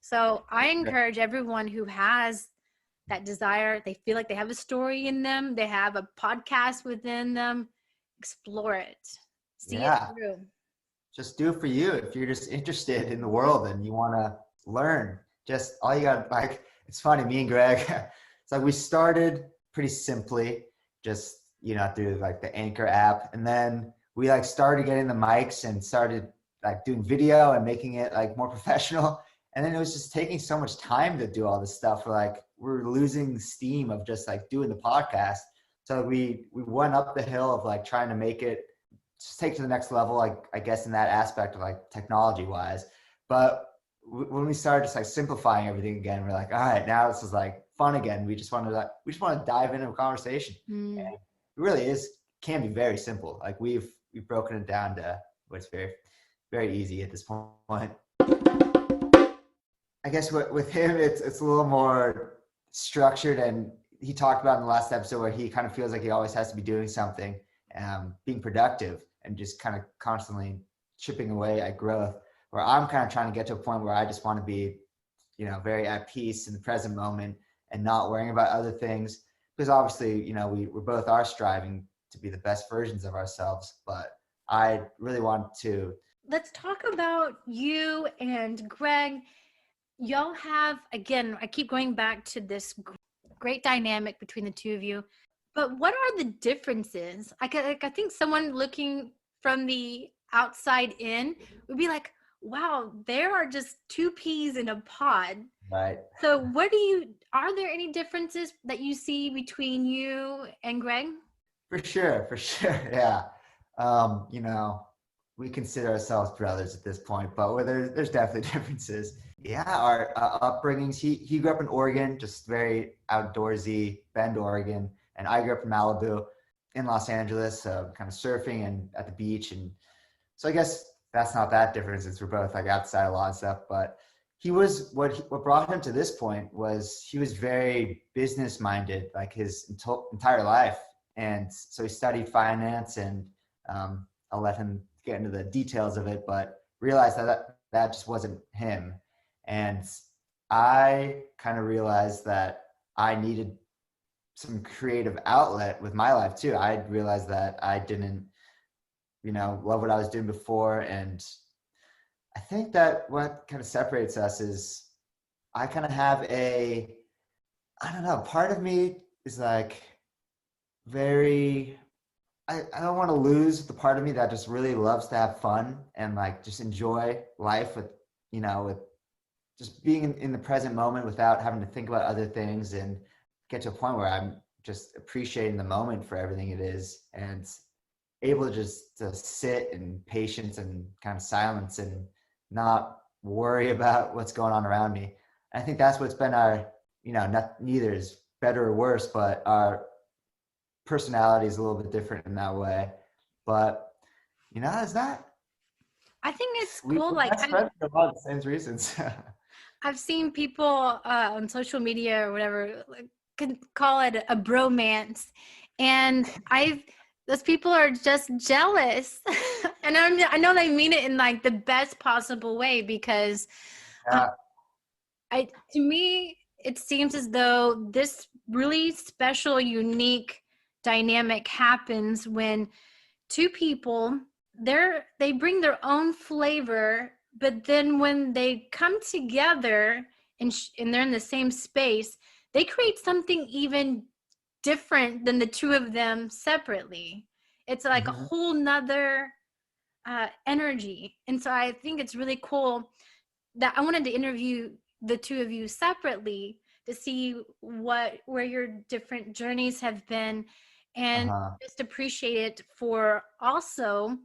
So I encourage everyone who has that desire, they feel like they have a story in them, they have a podcast within them, explore it, see it through. Just do it for you. If you're just interested in the world and you want to learn, just all you got, like, it's funny, me and Greg, it's like we started pretty simply, just, through like the Anchor app. And then we like started getting the mics and started like doing video and making it like more professional. And then it was just taking so much time to do all this stuff. We're losing steam of just like doing the podcast. So we went up the hill of like trying to make it just take to the next level, like I guess in that aspect of like technology wise. But when we started just like simplifying everything again, we're like, all right, now this is like fun again. We just want to dive into a conversation. And it really can be very simple. Like we've broken it down to what's very, very easy at this point. I guess with him, it's a little more structured, and he talked about in the last episode where he kind of feels like he always has to be doing something, being productive and just kind of constantly chipping away at growth, where I'm kind of trying to get to a point where I just want to be, very at peace in the present moment and not worrying about other things, because obviously, we both are striving to be the best versions of ourselves, but I really want to. Let's talk about you and Greg. Y'all have, again, I keep going back to this great dynamic between the two of you, but what are the differences? I think someone looking from the outside in would be like, wow, there are just two peas in a pod. Right. So are there any differences that you see between you and Greg? For sure. Yeah. We consider ourselves brothers at this point, but there's definitely differences. Yeah, our upbringings. He grew up in Oregon, just very outdoorsy, Bend, Oregon, and I grew up in Malibu, in Los Angeles, kind of surfing and at the beach, and so I guess that's not that different since we're both like outside a lot of stuff. But he was what brought him to this point was he was very business minded, like his entire life, and so he studied finance, and I'll let him get into the details of it, but realized that just wasn't him. And I kind of realized that I needed some creative outlet with my life too. I realized that I didn't, love what I was doing before. And I think that what kind of separates us is I kind of have part of me is like I don't want to lose the part of me that just really loves to have fun and like just enjoy life with just being in the present moment without having to think about other things, and get to a point where I'm just appreciating the moment for everything it is and able to sit in patience and kind of silence and not worry about what's going on around me. I think that's what's been our, neither is better or worse, but our personality is a little bit different in that way. But it's not. I think it's cool. Like for a lot of the same reasons. I've seen people on social media or whatever can call it a bromance, and those people are just jealous, and I know they mean it in like the best possible way, because to me it seems as though this really special, unique dynamic happens when two people, they bring their own flavor, but then when they come together and they're in the same space, they create something even different than the two of them separately. It's like a whole nother energy. And so I think it's really cool that I wanted to interview the two of you separately to see where your different journeys have been, and just appreciate it for also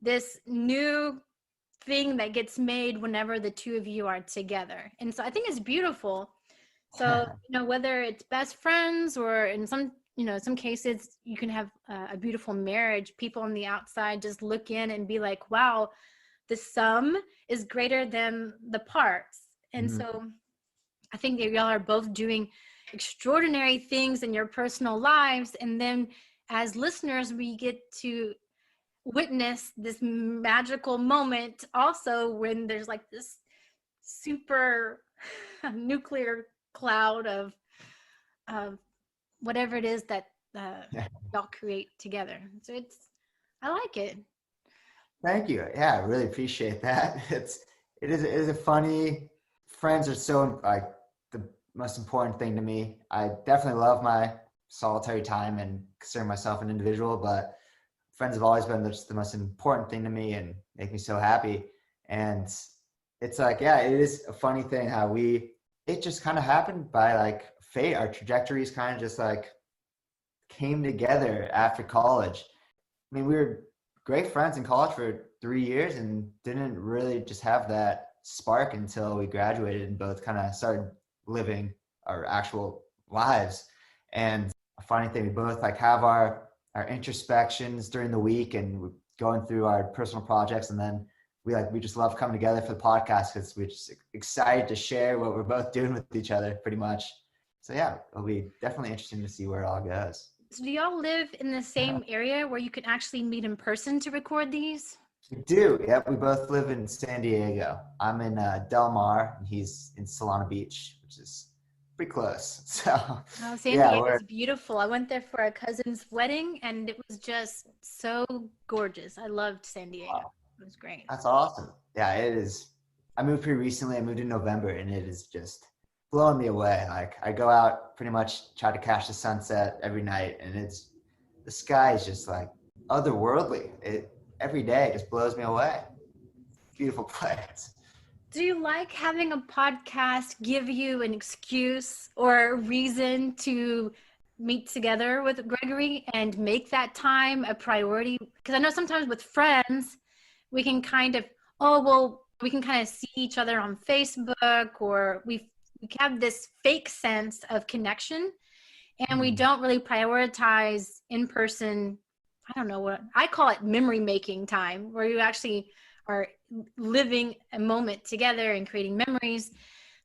this new thing that gets made whenever the two of you are together. And so I think it's beautiful. So, whether it's best friends or in some cases you can have a beautiful marriage, people on the outside just look in and be like, wow, the sum is greater than the parts. And so I think that y'all are both doing extraordinary things in your personal lives. And then as listeners, we get to witness this magical moment also when there's like this super nuclear cloud of whatever it is that y'all create together. So I like it. Thank you. Yeah, I really appreciate that. It is a funny. Friends are so like the most important thing to me. I definitely love my solitary time and consider myself an individual, but friends have always been just the most important thing to me and make me so happy. And it's like, yeah, it is a funny thing how it just kind of happened by like fate. Our trajectories kind of just like came together after college. I mean, we were great friends in college for 3 years and didn't really just have that spark until we graduated and both kind of started living our actual lives. And a funny thing, we both like have our introspections during the week and we're going through our personal projects, and then we just love coming together for the podcast because we're just excited to share what we're both doing with each other pretty much. So yeah, it'll be definitely interesting to see where it all goes. So do y'all live in the same area where you can actually meet in person to record these? We do. Yep. We both live in San Diego. I'm in Del Mar and he's in Solana Beach, which is pretty close. So San Diego is beautiful. I went there for a cousin's wedding and it was just so gorgeous. I loved San Diego. Wow. It was great. That's awesome. Yeah, it is. I moved pretty recently. I moved in November and it is just blowing me away. Like I go out pretty much try to catch the sunset every night and the sky is just like otherworldly. Every day just blows me away. Beautiful place. Do you like having a podcast give you an excuse or a reason to meet together with Gregory and make that time a priority? Because I know sometimes with friends, we can kind of, we can kind of see each other on Facebook, or we have this fake sense of connection and we don't really prioritize in-person. I don't know what I call it, memory making time, where you actually are living a moment together and creating memories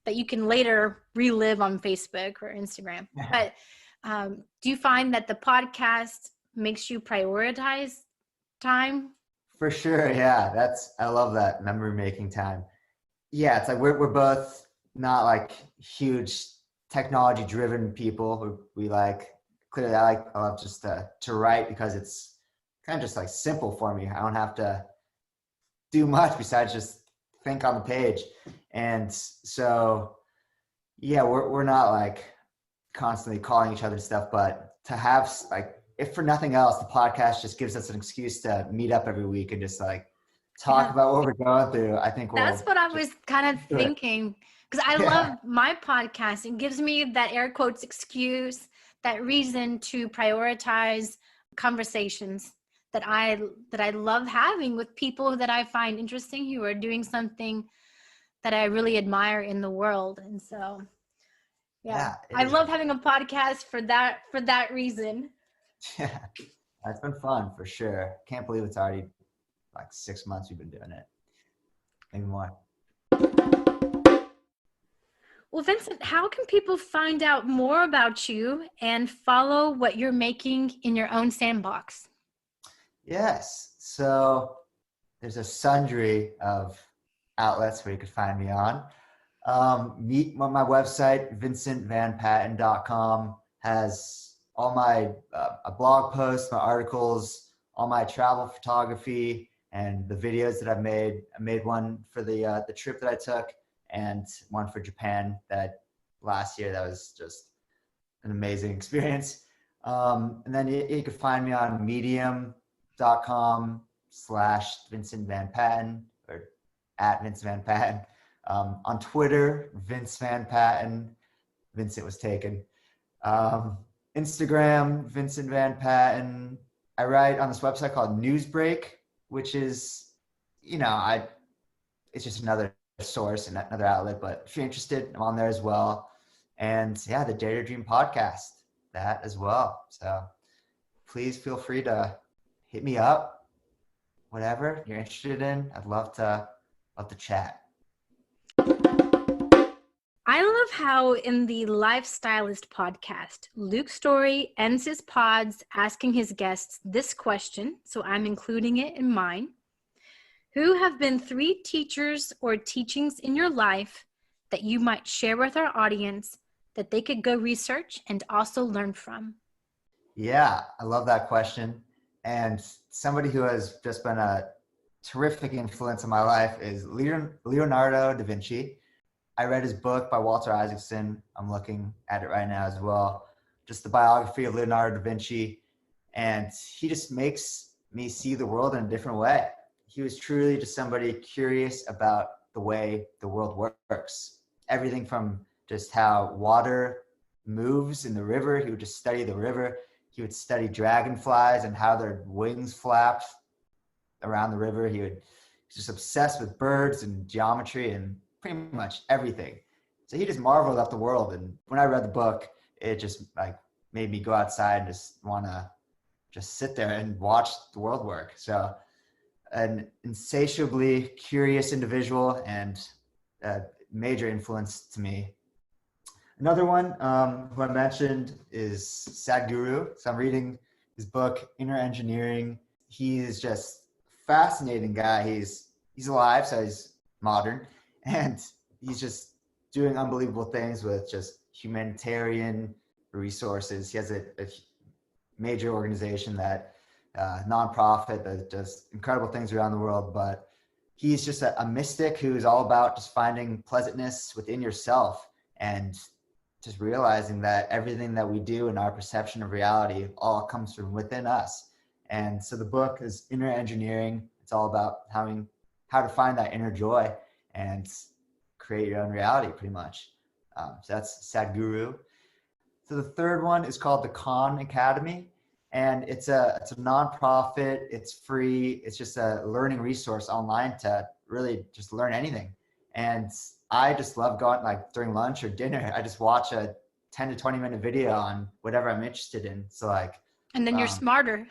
that you can later relive on Facebook or Instagram. But do you find that the podcast makes you prioritize time? For sure. Yeah. I love that memory making time. Yeah. It's like we're both not like huge technology driven people. We like, clearly I love just to write because it's kind of just like simple for me. I don't have to do much besides just think on the page. And so, yeah, we're not like constantly calling each other and stuff, but to have like, if for nothing else, the podcast just gives us an excuse to meet up every week and just like talk about what we're going through. I think that's what I was kind of thinking, because I love my podcast. It gives me that air quotes excuse, that reason to prioritize conversations that I love having with people that I find interesting, who are doing something that I really admire in the world. And so, yeah I love having a podcast for that reason. Yeah, it's been fun for sure. Can't believe it's already like 6 months we've been doing it. Maybe more. Well, Vincent, how can people find out more about you and follow what you're making in your own sandbox? Yes. So there's a sundry of outlets where you could find me on. My website, vincentvanpatten.com, has all my blog posts, my articles, all my travel photography, and the videos that I've made. I made one for the trip that I took, and one for Japan that last year. That was just an amazing experience. And then you can find me on medium.com/Vincent Van Patten, or at Vincent Van Patten. On Twitter, Vince Van Patten. Vincent was taken. Instagram, Vincent Van Patten. I write on this website called Newsbreak, which is, it's just another source and another outlet, but if you're interested, I'm on there as well. And yeah, the Dare to Dream podcast, that as well. So please feel free to hit me up, whatever you're interested in. I'd love to chat. I love how in the Lifestylist podcast, Luke Story ends his pods asking his guests this question, so I'm including it in mine. Who have been 3 teachers or teachings in your life that you might share with our audience that they could go research and also learn from? Yeah, I love that question. And somebody who has just been a terrific influence in my life is Leonardo Da Vinci. I read his book by Walter Isaacson. I'm looking at it right now as well. Just the biography of Leonardo da Vinci. And he just makes me see the world in a different way. He was truly just somebody curious about the way the world works. Everything from just how water moves in the river. He would just study the river. He would study dragonflies and how their wings flapped around the river. He was just obsessed with birds and geometry and pretty much everything. So he just marveled at the world. And when I read the book, it just made me go outside and just want to just sit there and watch the world work. So an insatiably curious individual and a major influence to me. Another one who I mentioned is Sadhguru. So I'm reading his book, Inner Engineering. He is just a fascinating guy. He's alive, so he's modern. And he's just doing unbelievable things with just humanitarian resources. He has a major organization that nonprofit that does incredible things around the world. But he's just a mystic who's all about just finding pleasantness within yourself and just realizing that everything that we do in our perception of reality all comes from within us. And so the book is Inner Engineering. It's all about how to find that inner joy and create your own reality, pretty much. So that's Sadhguru. So the third one is called the Khan Academy, and it's a nonprofit. It's free. It's just a learning resource online to really just learn anything. And I just love going, during lunch or dinner, I just watch a 10 to 20 minute video on whatever I'm interested in. So and then you're smarter.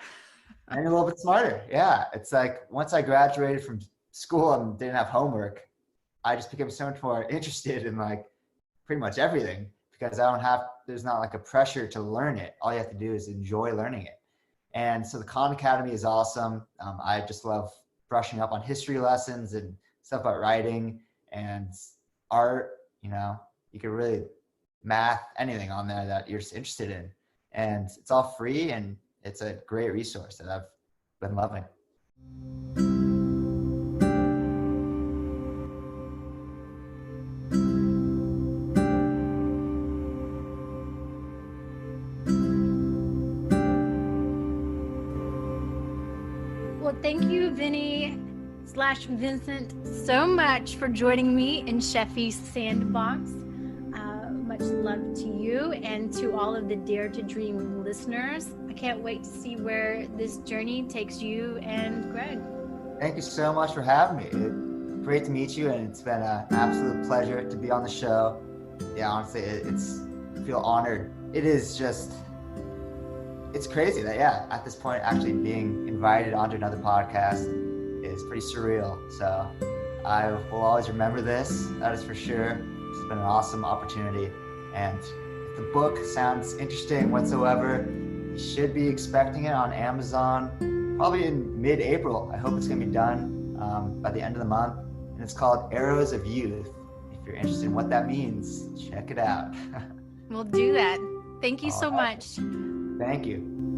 And a little bit smarter. Yeah. It's once I graduated from school and didn't have homework, I just became so much more interested in pretty much everything, because there's not a pressure to learn it. All you have to do is enjoy learning it. And so the Khan Academy is awesome. I just love brushing up on history lessons and stuff about writing and art. You can really math, anything on there that you're just interested in. And it's all free, and it's a great resource that I've been loving. Well, thank you, Vinny/Vincent, so much for joining me in Sheffy's Sandbox. Much love to you and to all of the Dare to Dream listeners. I can't wait to see where this journey takes you and Greg. Thank you so much for having me. It's great to meet you, and it's been an absolute pleasure to be on the show. Yeah, honestly, I feel honored. It is just, it's crazy that, at this point, actually being invited onto another podcast is pretty surreal. So I will always remember this, that is for sure. It's been an awesome opportunity. And if the book sounds interesting whatsoever, you should be expecting it on Amazon probably in mid-April. I hope it's going to be done by the end of the month. And it's called Arrows of Youth. If you're interested in what that means, check it out. We'll do that. Thank you so All right. much. Thank you.